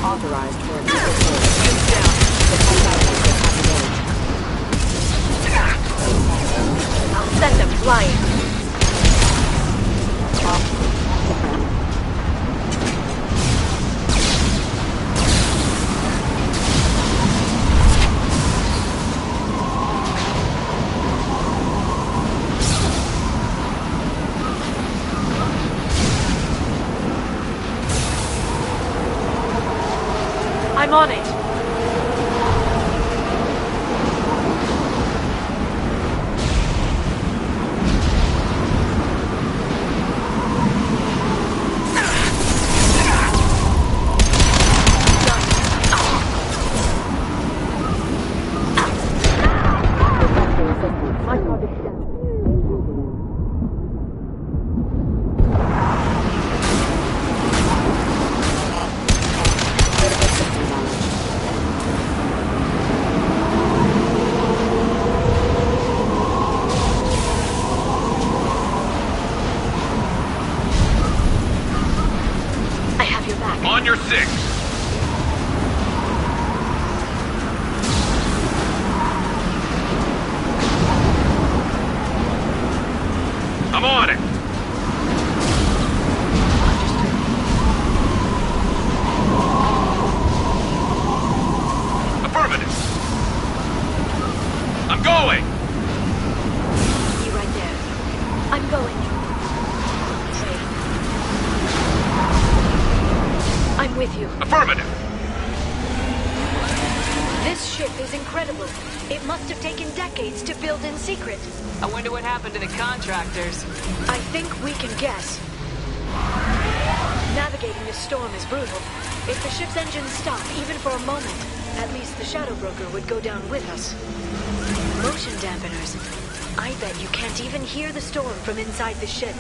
Authorized for an I'll send them flying. I'm on it. On your six. I'm on it. with you. Affirmative. This ship is incredible. It must have taken decades to build in secret. I wonder what happened to the contractors. I think we can guess. Navigating this storm is brutal. If the ship's engines stop, even for a moment, at least the Shadow Broker would go down with us. Motion dampeners. I bet you can't even hear the storm from inside the ship.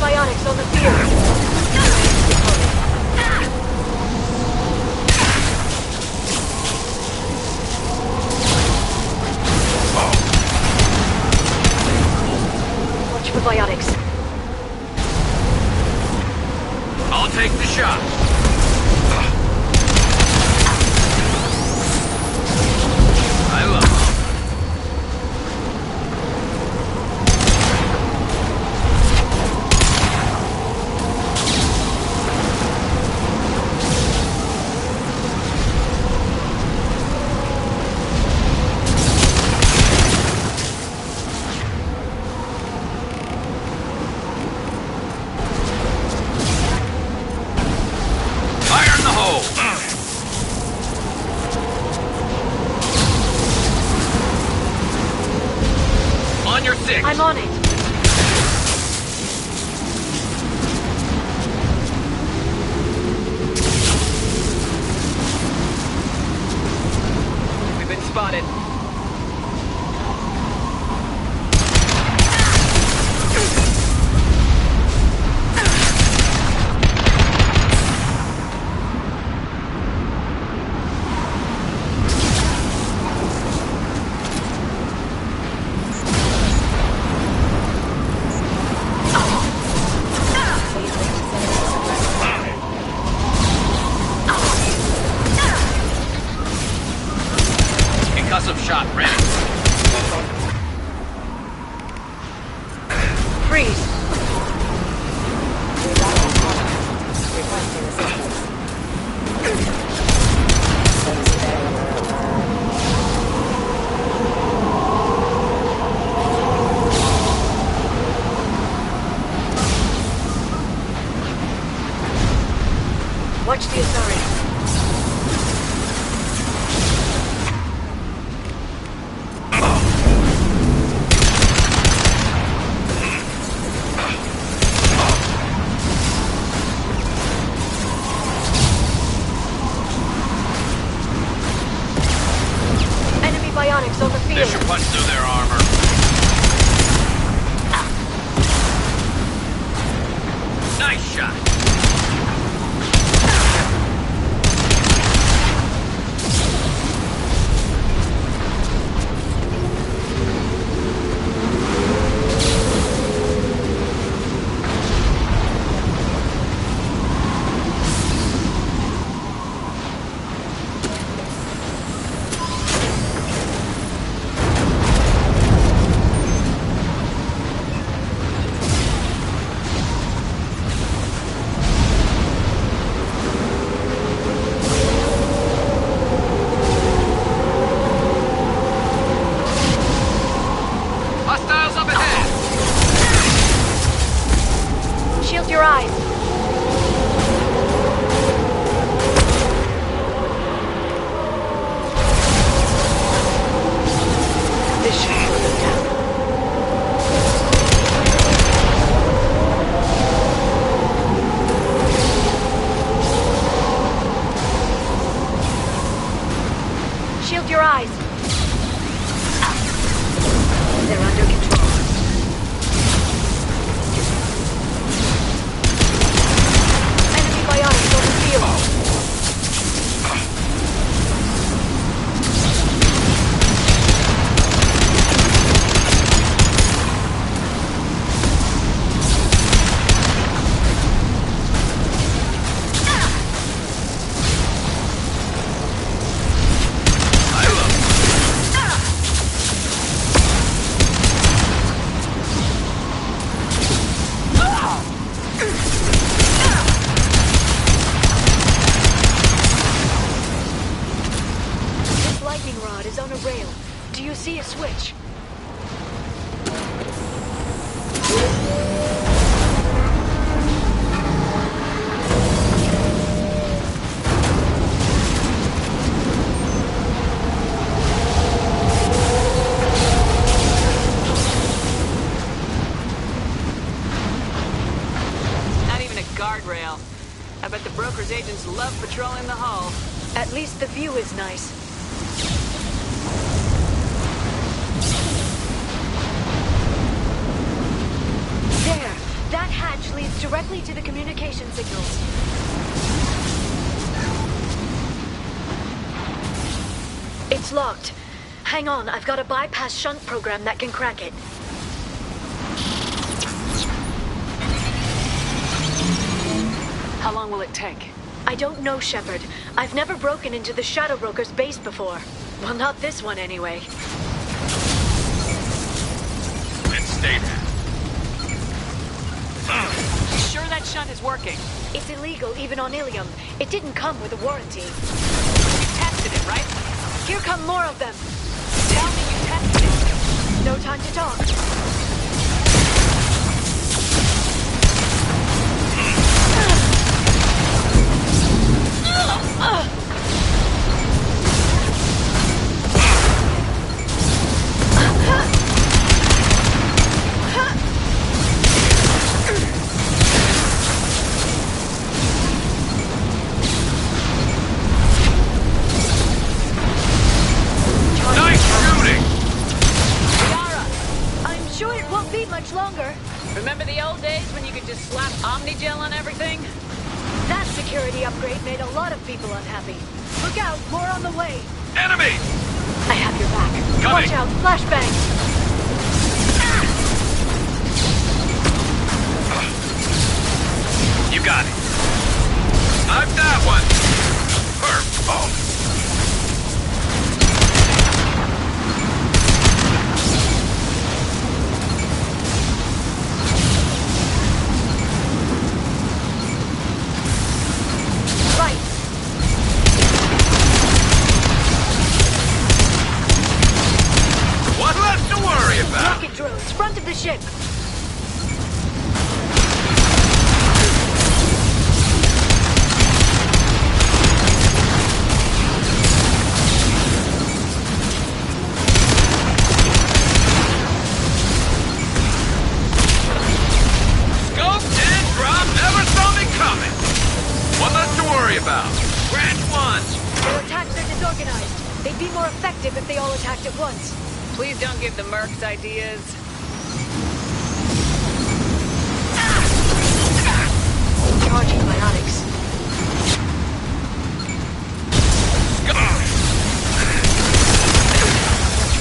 Biotics on the field. Watch for biotics. I'll take the shot. I love it. I'm on it. We've been spotted. Concussive shot ready. Freeze. Watch the Asari. Biotics on the field. They should punch through their armor. Nice shot. rail. Do you see a switch? Not even a guardrail. I bet the broker's agents love patrolling the hull. At least the view is nice. There! That hatch leads directly to the communication signals. It's locked. Hang on, I've got a bypass shunt program that can crack it. How long will it take? I don't know, Shepard. I've never broken into the Shadow Broker's base before. Well, not this one anyway. And stay there. Sure that shunt is working? It's illegal even on Ilium. It didn't come with a warranty. You tested it, right? Here come more of them. Tell me you tested it. No time to talk. Longer. Remember the old days when you could just slap Omnigel on everything? That security upgrade made a lot of people unhappy. Look out, more on the way. Enemy! I have your back. Coming. Watch out, flashbang! You got it. I've got one. Perfect. Rocket drones, front of the ship. Scope and drop never saw me coming. One less to worry about. Branch one. Their attacks are disorganized. They'd be more effective if they all attacked at once. Please don't give the mercs ideas. Charging biotics.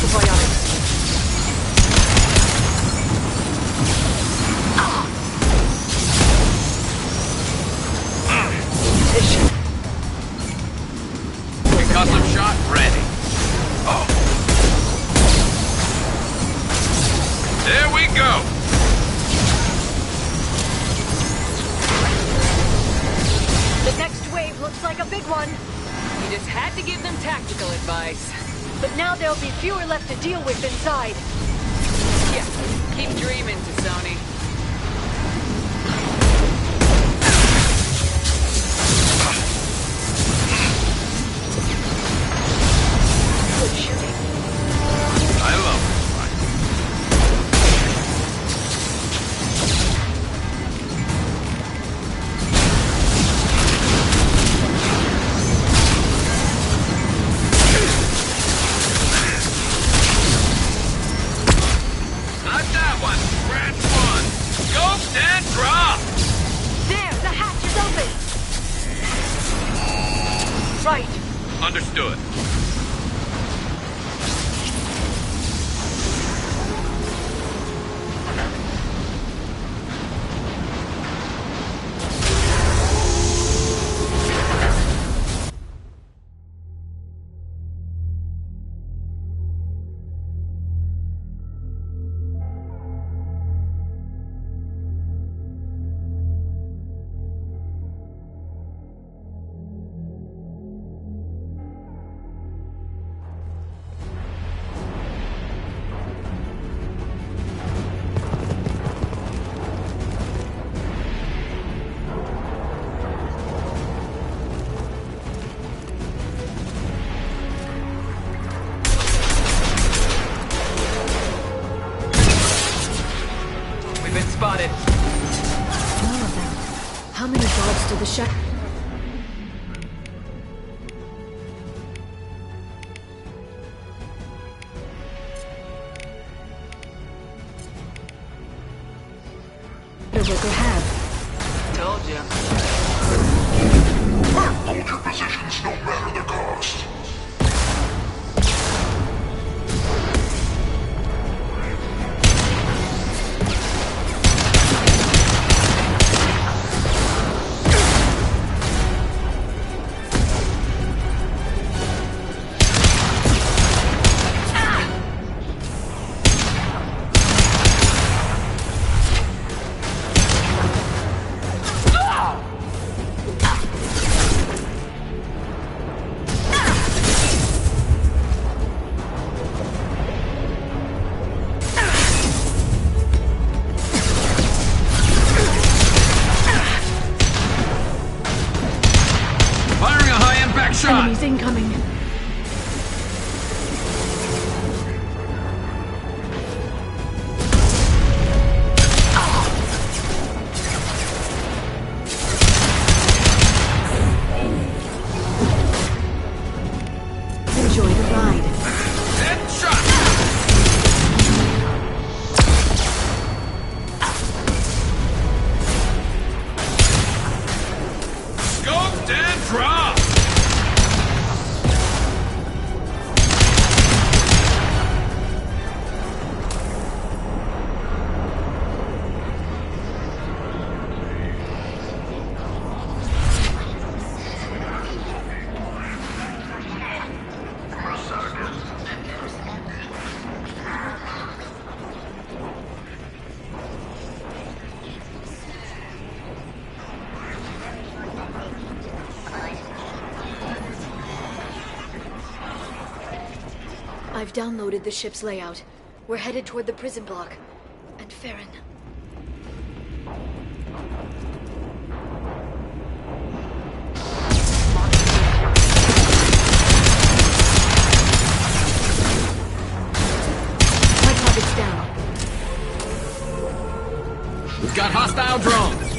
The biotics. Position. Concussive shot ready. Oh. There we go! The next wave looks like a big one. You just had to give them tactical advice. But now there'll be fewer left to deal with inside. Yeah, keep dreaming, T'Soni. Good shooting. I love it. Right. Understood. to the shadow broker have? Told you. Hold your positions no matter the cost. Enemies incoming. Enjoy the ride. Headshot! Scoped and dropped! I've downloaded the ship's layout. We're headed toward the prison block. And Farron. My target's down. We've got hostile drones!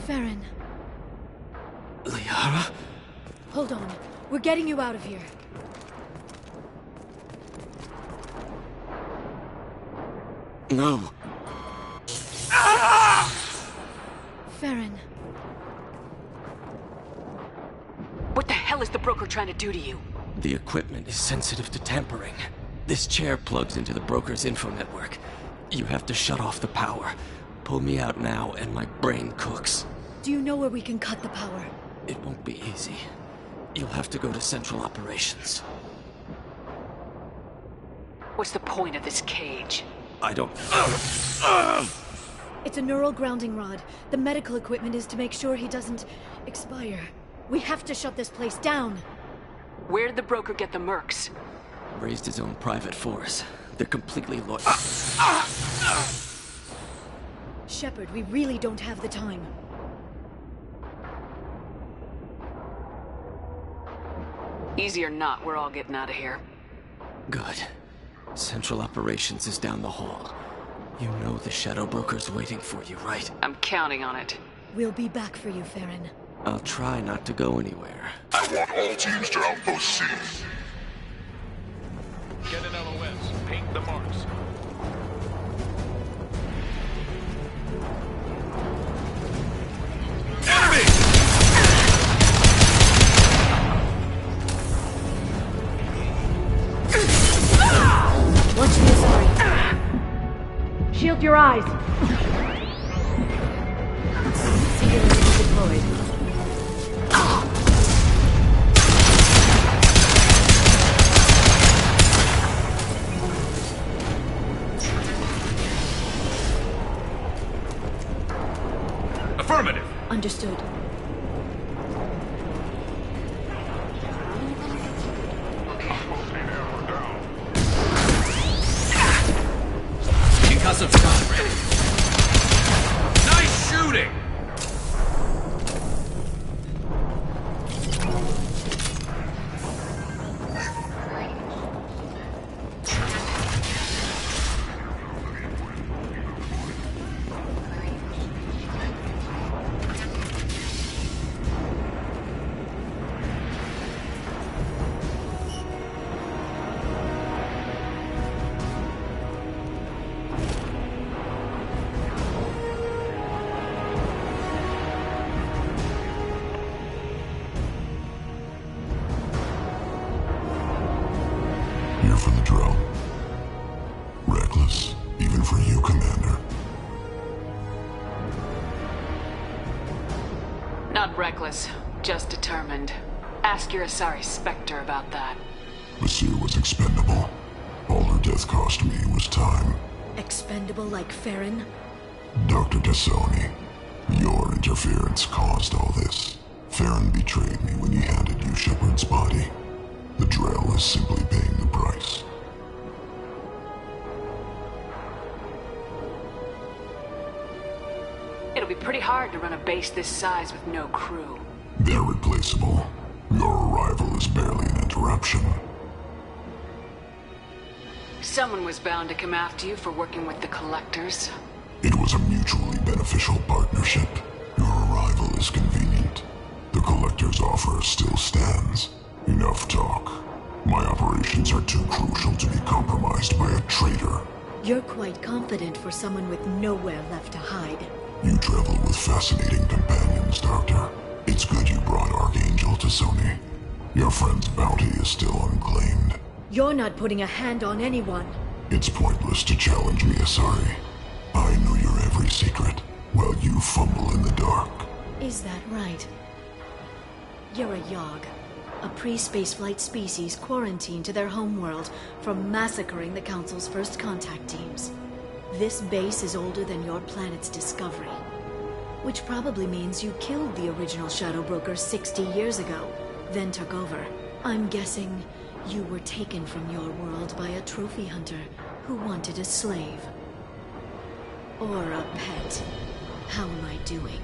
Farron. Liara? Hold on. We're getting you out of here. No. Farron. What the hell is the broker trying to do to you? The equipment is sensitive to tampering. This chair plugs into the broker's info network. You have to shut off the power. Pull me out now and my brain cooks. Do you know where we can cut the power? It won't be easy. You'll have to go to Central Operations. What's the point of this cage? I don't... It's a neural grounding rod. The medical equipment is to make sure he doesn't expire. We have to shut this place down. Where did the broker get the mercs? Raised his own private force. They're completely loyal. Shepard, we really don't have the time. Easy or not, we're all getting out of here. Good. Central Operations is down the hall. You know the Shadow Broker's waiting for you, right? I'm counting on it. We'll be back for you, Farron. I'll try not to go anywhere. I want all teams to Outpost C. Get an LOS. Paint the marks. Enemy! Watch me, sorry. Shield your eyes. Singularity deployed. Affirmative. Understood. Concussive shot ready. Nice shooting! Here for the drill. Reckless, even for you, Commander. Not reckless, just determined. Ask your Asari Spectre about that. Basir was expendable. All her death cost me was time. Expendable like Farron? Dr. Tassoni, your interference caused all this. Farron betrayed me when he handed you Shepard's body. The Drell is simply paying the price. It'll be pretty hard to run a base this size with no crew. They're replaceable. Your arrival is barely an interruption. Someone was bound to come after you for working with the Collectors. It was a mutually beneficial partnership. Your arrival is convenient. The Collector's offer still stands. Enough talk. My operations are too crucial to be compromised by a traitor. You're quite confident for someone with nowhere left to hide. You travel with fascinating companions, Doctor. It's good you brought Archangel to Sony. Your friend's bounty is still unclaimed. You're not putting a hand on anyone. It's pointless to challenge me, Asari. I know your every secret, while you fumble in the dark. Is that right? You're a Yogg, a pre-spaceflight species quarantined to their homeworld from massacring the Council's first contact teams. This base is older than your planet's discovery, which probably means you killed the original Shadow Broker 60 years ago, then took over. I'm guessing you were taken from your world by a trophy hunter who wanted a slave. Or a pet. How am I doing?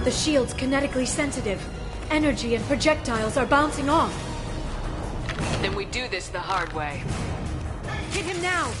The shield's kinetically sensitive. Energy and projectiles are bouncing off. Then we do this the hard way. Hit him now!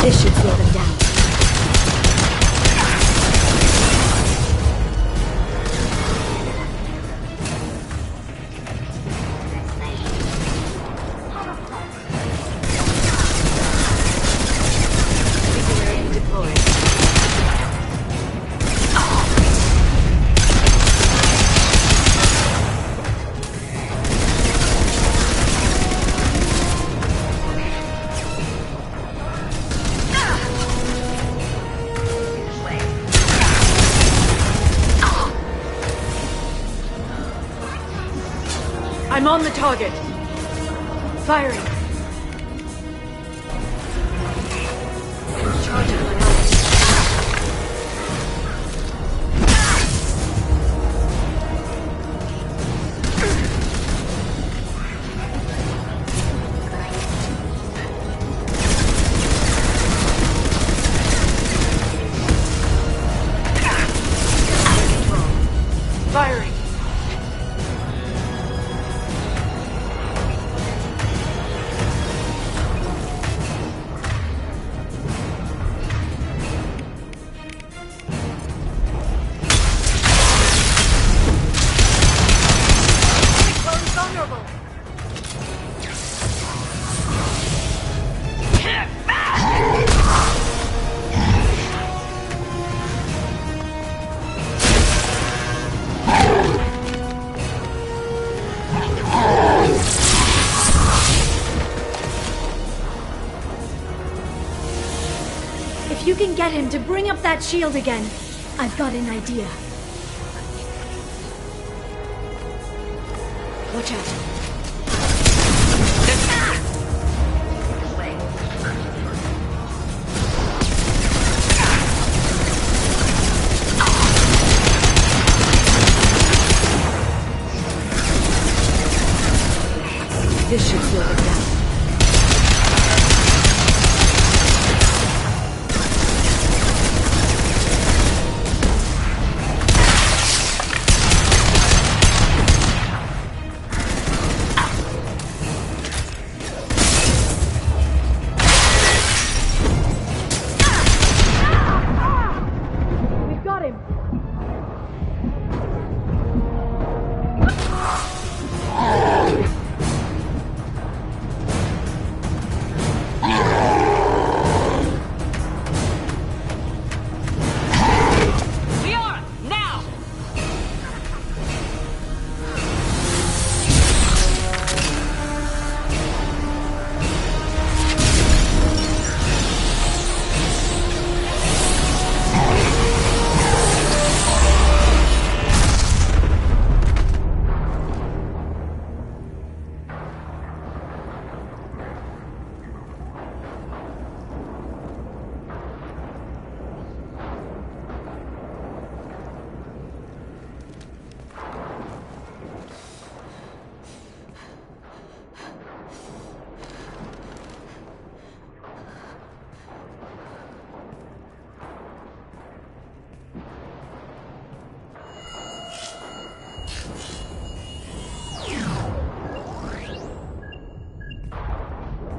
This should slow them down. I'm on the target. Firing. Firing. If you can get him to bring up that shield again, I've got an idea. Watch out. This should slow them down.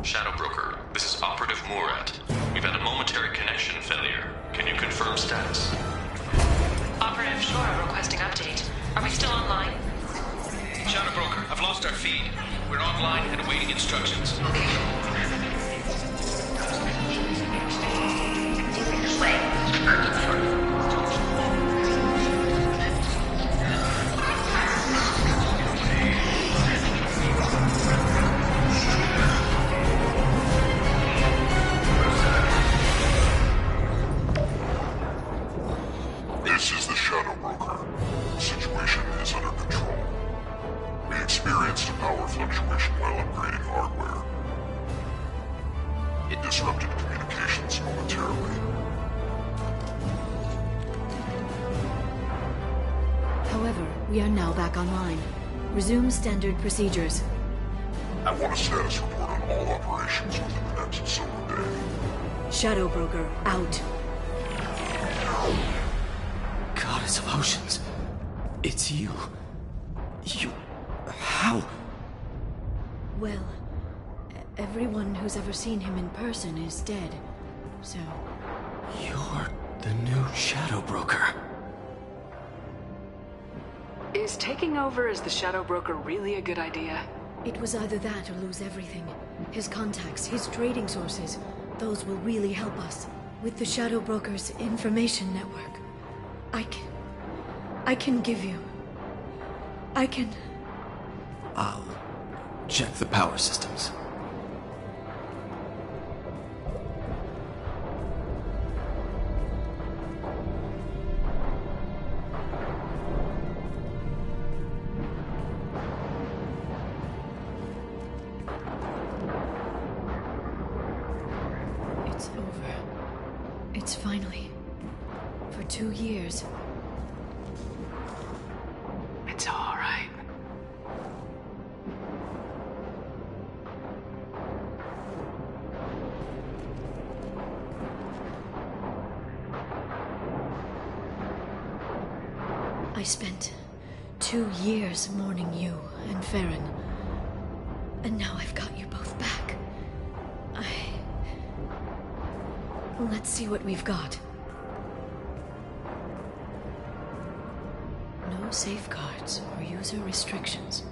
Shadow Broker, this is Operative Murat. We've had a momentary connection failure. Can you confirm status? Operative Shora requesting update. Are we still online? Shadow Broker, I've lost our feed. We're online and awaiting instructions. This is the Shadow Broker. The situation is under control. We experienced a power fluctuation while upgrading hardware. It disrupted communications momentarily. However, we are now back online. Resume standard procedures. I want a status report on all operations within the next solar day. Shadow Broker, out. Goddess of Oceans. It's you. You... How? Well, everyone who's ever seen him in person is dead. so... You're the new Shadow Broker. Is taking over as the Shadow Broker really a good idea? It was either that or lose everything. His contacts, his trading sources, those will really help us. With the Shadow Broker's information network, I can give you... I'll check the power systems. It's over. It's finally... For 2 years. It's all right. I spent 2 years mourning you and Farron. And now I've got you both back. Let's see what we've got. No safeguards or user restrictions.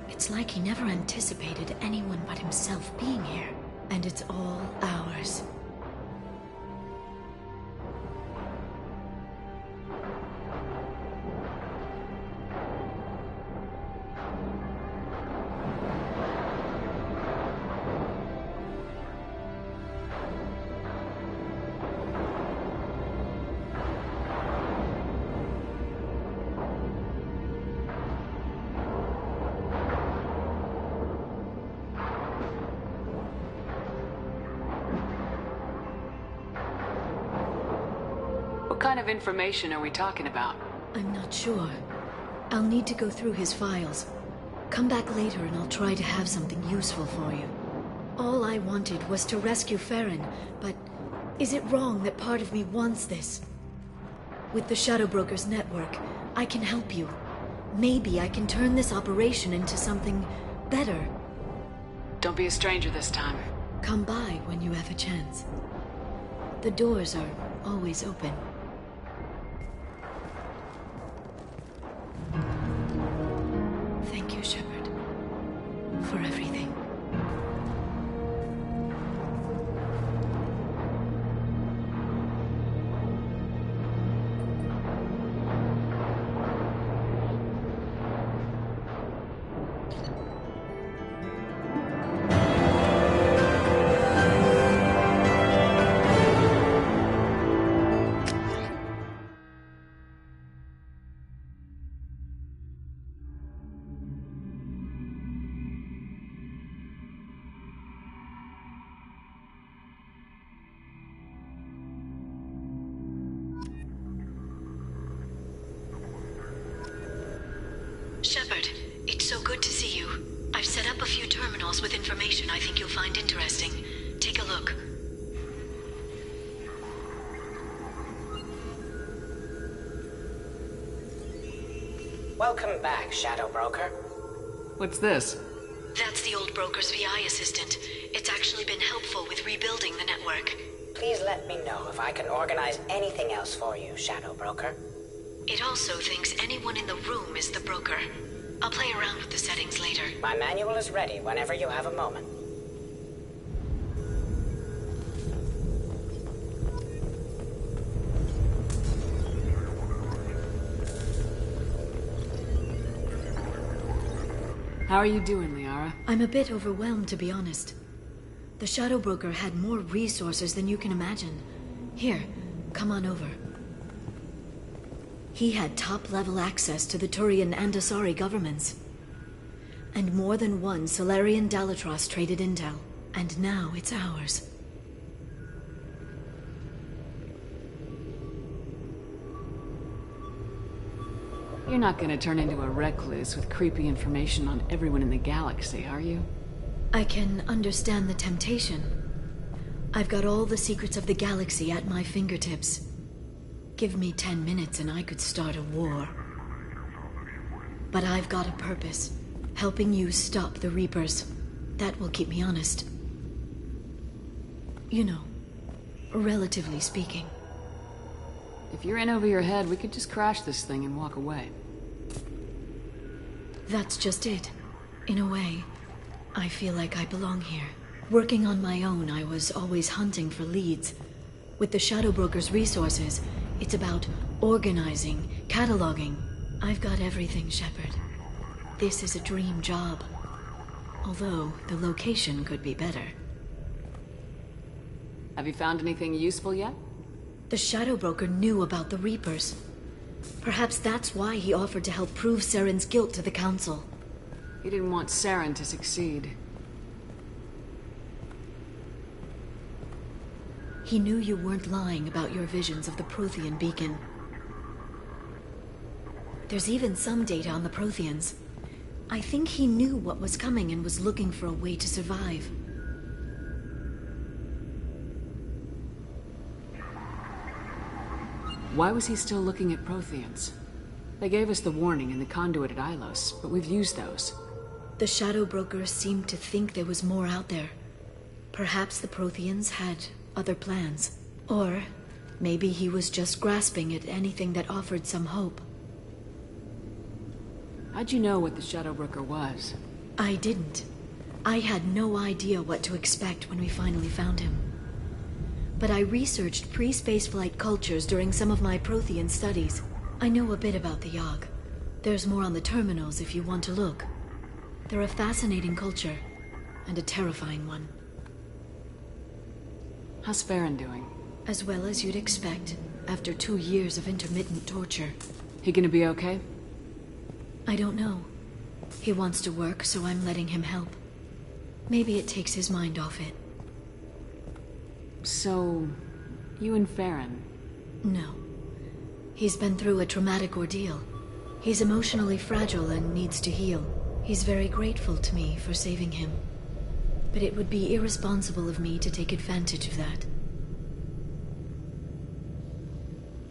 It's like he never anticipated anyone but himself being here. And it's all ours. What kind of information are we talking about? I'm not sure. I'll need to go through his files. Come back later and I'll try to have something useful for you. All I wanted was to rescue Farron, but is it wrong that part of me wants this? With the Shadow Broker's network, I can help you. Maybe I can turn this operation into something better. Don't be a stranger this time. Come by when you have a chance. The doors are always open. Thank you, Shepard, for everything. Shepard, it's so good to see you. I've set up a few terminals with information I think you'll find interesting. Take a look. Welcome back, Shadow Broker. What's this? That's the old broker's VI assistant. It's actually been helpful with rebuilding the network. Please let me know if I can organize anything else for you, Shadow Broker. It also thinks anyone in the room is the broker. I'll play around with the settings later. My manual is ready whenever you have a moment. How are you doing, Liara? I'm a bit overwhelmed, to be honest. The Shadow Broker had more resources than you can imagine. Here, come on over. He had top-level access to the Turian and Asari governments. And more than one Salarian Dalatrass traded intel. And now it's ours. You're not gonna turn into a recluse with creepy information on everyone in the galaxy, are you? I can understand the temptation. I've got all the secrets of the galaxy at my fingertips. Give me 10 minutes and I could start a war. But I've got a purpose. Helping you stop the Reapers. That will keep me honest. You know, relatively speaking. If you're in over your head, we could just crash this thing and walk away. That's just it. In a way, I feel like I belong here. Working on my own, I was always hunting for leads. With the Shadow Broker's resources, it's about organizing, cataloging. I've got everything, Shepard. This is a dream job. Although, the location could be better. Have you found anything useful yet? The Shadow Broker knew about the Reapers. Perhaps that's why he offered to help prove Saren's guilt to the Council. He didn't want Saren to succeed. He knew you weren't lying about your visions of the Prothean beacon. There's even some data on the Protheans. I think he knew what was coming and was looking for a way to survive. Why was he still looking at Protheans? They gave us the warning in the conduit at Ilos, but we've used those. The Shadow Broker seemed to think there was more out there. Perhaps the Protheans had other plans. Or maybe he was just grasping at anything that offered some hope. How'd you know what the Shadow Broker was? I didn't. I had no idea what to expect when we finally found him. But I researched pre-spaceflight cultures during some of my Prothean studies. I know a bit about the Yogg. There's more on the terminals if you want to look. They're a fascinating culture, and a terrifying one. How's Farron doing? As well as you'd expect, after 2 years of intermittent torture. He gonna be okay? I don't know. He wants to work, so I'm letting him help. Maybe it takes his mind off it. So, you and Farron? No. He's been through a traumatic ordeal. He's emotionally fragile and needs to heal. He's very grateful to me for saving him. But it would be irresponsible of me to take advantage of that.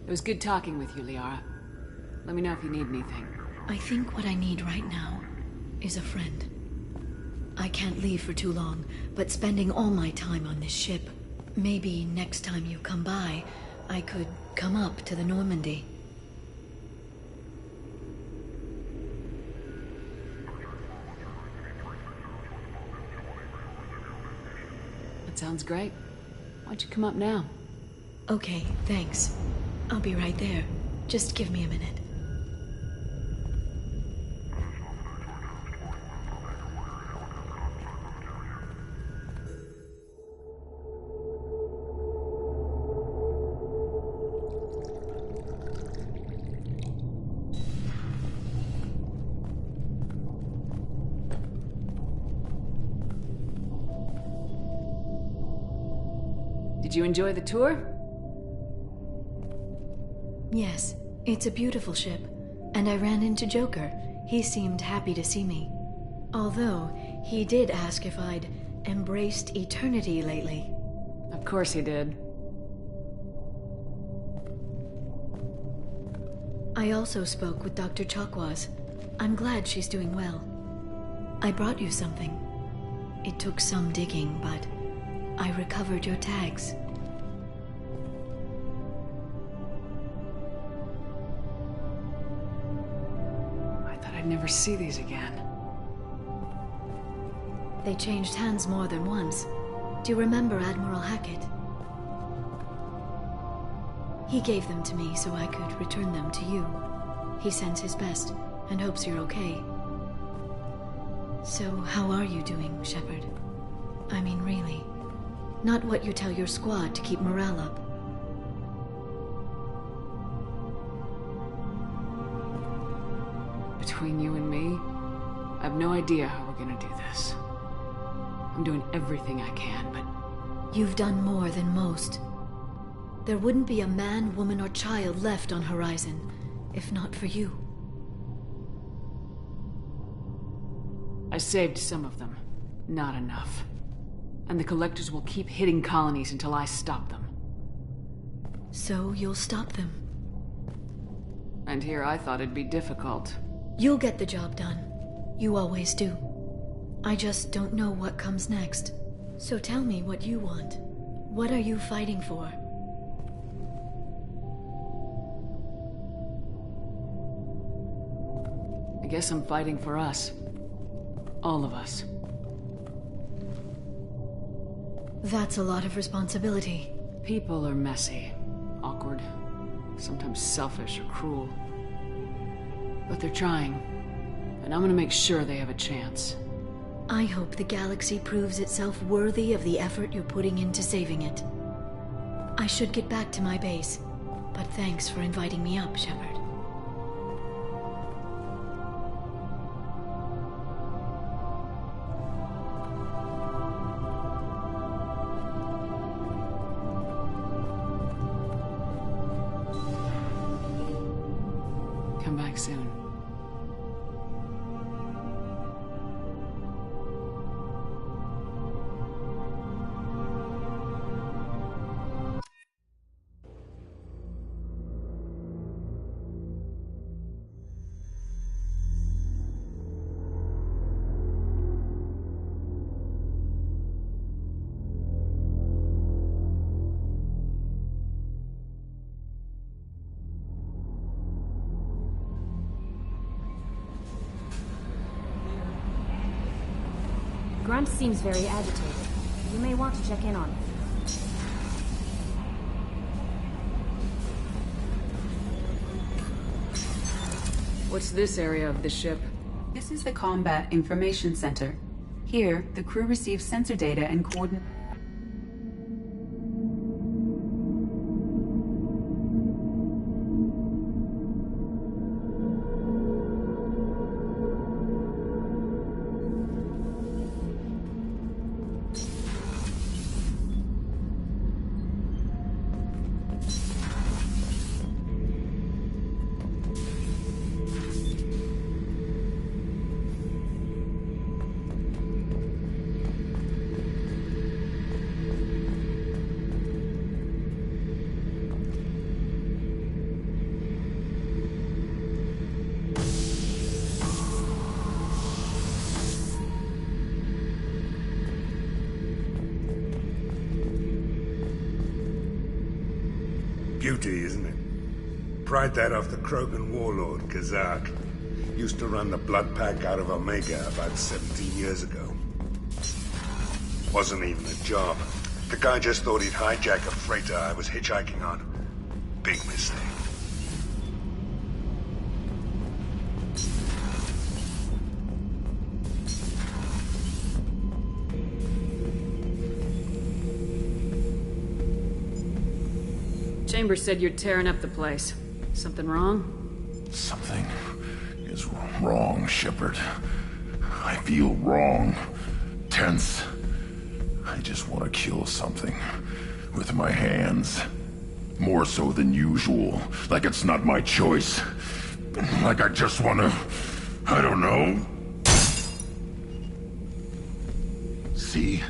It was good talking with you, Liara. Let me know if you need anything. I think what I need right now is a friend. I can't leave for too long, but spending all my time on this ship. Maybe next time you come by, I could come up to the Normandy. That sounds great. Why'd you come up now? Okay, thanks. I'll be right there. Just give me a minute. Did you enjoy the tour? Yes, it's a beautiful ship. And I ran into Joker. He seemed happy to see me. Although, he did ask if I'd embraced eternity lately. Of course he did. I also spoke with Dr. Chakwas. I'm glad she's doing well. I brought you something. It took some digging, but I recovered your tags. I'd never see these again. They changed hands more than once. Do you remember Admiral Hackett? He gave them to me so I could return them to you. He sends his best and hopes you're okay. So, how are you doing, Shepard? I mean, really. Not what you tell your squad to keep morale up. Between you and me, I have no idea how we're gonna do this. I'm doing everything I can, but... You've done more than most. There wouldn't be a man, woman, or child left on Horizon, if not for you. I saved some of them. Not enough. And the Collectors will keep hitting colonies until I stop them. So you'll stop them? And here I thought it'd be difficult. You'll get the job done. You always do. I just don't know what comes next. So tell me what you want. What are you fighting for? I guess I'm fighting for us. All of us. That's a lot of responsibility. People are messy, awkward, sometimes selfish or cruel. But they're trying, and I'm gonna make sure they have a chance. I hope the galaxy proves itself worthy of the effort you're putting into saving it. I should get back to my base, but thanks for inviting me up, Shepard. Come back soon. Grunt seems very agitated. You may want to check in on him. What's this area of the ship? This is the Combat Information Center. Here, the crew receives sensor data and coordinate. Beauty, isn't it? Pried that off the Krogan warlord, Kazak. Used to run the blood pack out of Omega about 17 years ago. Wasn't even a job. The guy just thought he'd hijack a freighter I was hitchhiking on. Big mistake. Chambers said you're tearing up the place. Something wrong? Something is wrong, Shepard. I feel wrong. Tense. I just want to kill something. With my hands. More so than usual. Like it's not my choice. Like I just want to... I don't know. See?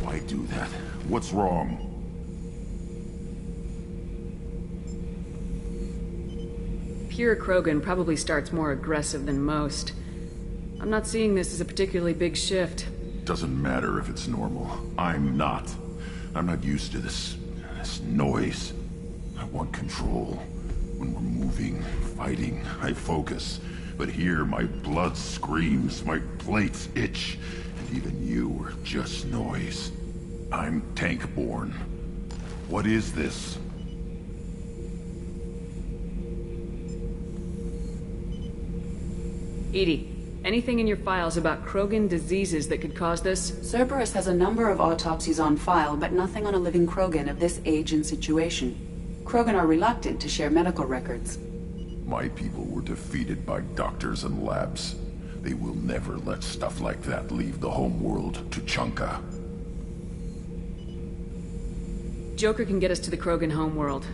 Why do that? What's wrong? Pure Krogan probably starts more aggressive than most. I'm not seeing this as a particularly big shift. Doesn't matter if it's normal. I'm not. I'm not used to this noise. I want control. When we're moving, fighting, I focus. But here, my blood screams, my plates itch, and even you are just noise. I'm tank-born. What is this? EDI, anything in your files about Krogan diseases that could cause this? Cerberus has a number of autopsies on file, but nothing on a living Krogan of this age and situation. Krogan are reluctant to share medical records. My people were defeated by doctors and labs. They will never let stuff like that leave the homeworld to Chunka. Joker can get us to the Krogan homeworld.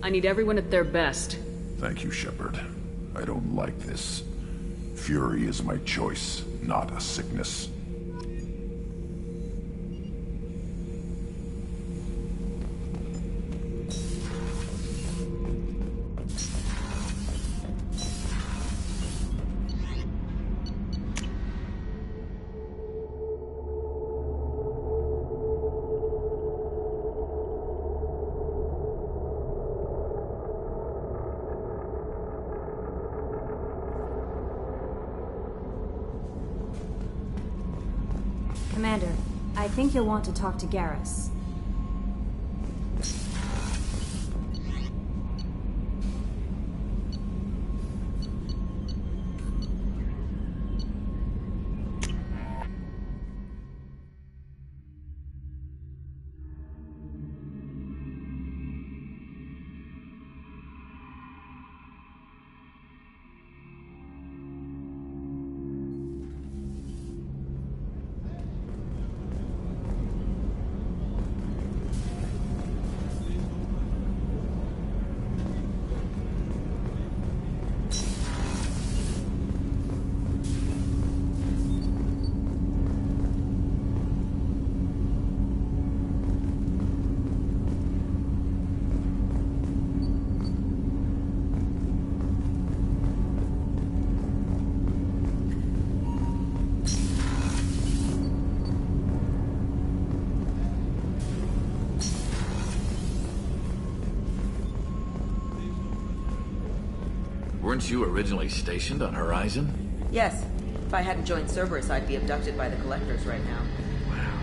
I need everyone at their best. Thank you, Shepard. I don't like this. Fury is my choice, not a sickness. I think you'll want to talk to Garrus. Weren't you originally stationed on Horizon? Yes. If I hadn't joined Cerberus, I'd be abducted by the Collectors right now. Wow.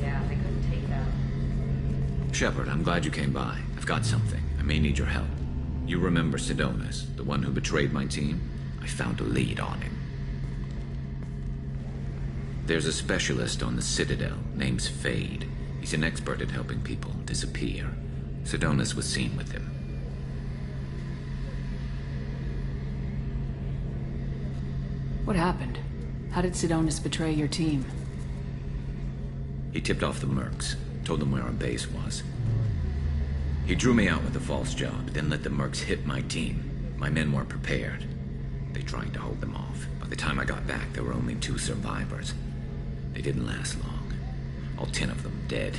Yeah, I couldn't take that. Shepard, I'm glad you came by. I've got something. I may need your help. You remember Sidonus, the one who betrayed my team? I found a lead on him. There's a specialist on the Citadel, name's Fade. He's an expert at helping people disappear. Sidonus was seen with him. What happened? How did Sidonus betray your team? He tipped off the Mercs, told them where our base was. He drew me out with a false job, then let the Mercs hit my team. My men weren't prepared. They tried to hold them off. By the time I got back, there were only 2 survivors. They didn't last long. All 10 of them dead.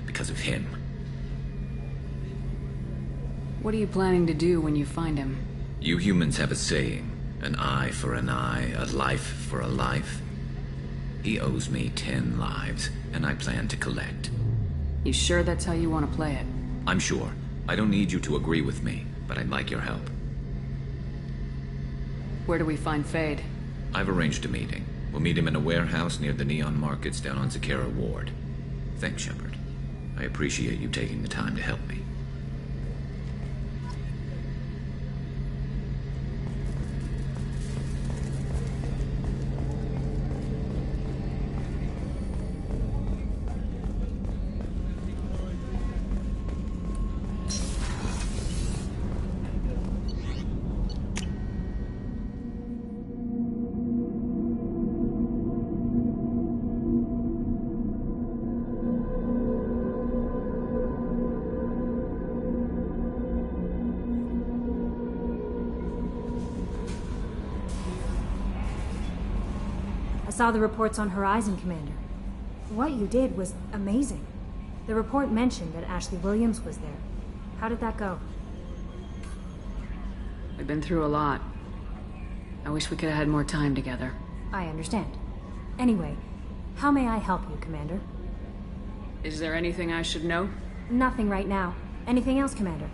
Because of him. What are you planning to do when you find him? You humans have a saying. An eye for an eye, a life for a life. He owes me 10 lives, and I plan to collect. You sure that's how you want to play it? I'm sure. I don't need you to agree with me, but I'd like your help. Where do we find Fade? I've arranged a meeting. We'll meet him in a warehouse near the Neon Markets down on Zakera Ward. Thanks, Shepard. I appreciate you taking the time to help me. I saw the reports on Horizon, Commander. What you did was amazing. The report mentioned that Ashley Williams was there. How did that go? We've been through a lot. I wish we could have had more time together. I understand. Anyway, how may I help you, Commander? Is there anything I should know? Nothing right now. Anything else, Commander?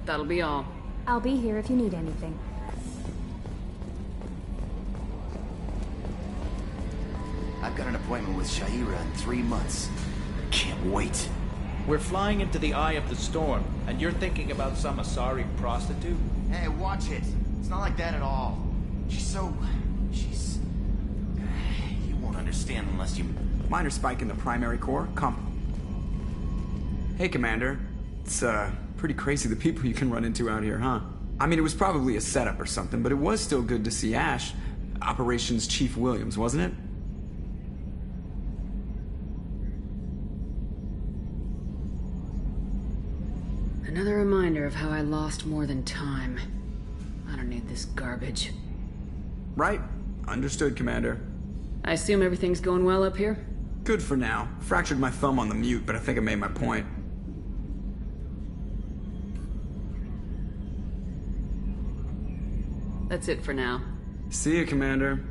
That'll be all. I'll be here if you need anything. I've got an appointment with Sha'ira in 3 months. Can't wait. We're flying into the eye of the storm, and you're thinking about some Asari prostitute? Hey, watch it. It's not like that at all. She's... You won't understand unless you... Minor spike in the primary core. Hey, Commander. It's, pretty crazy the people you can run into out here, huh? I mean, it was probably a setup or something, but it was still good to see Ash. Operations Chief Williams, wasn't it? Another reminder of how I lost more than time. I don't need this garbage. Right. Understood, Commander. I assume everything's going well up here? Good for now. Fractured my thumb on the mute, but I think I made my point. That's it for now. See you, Commander.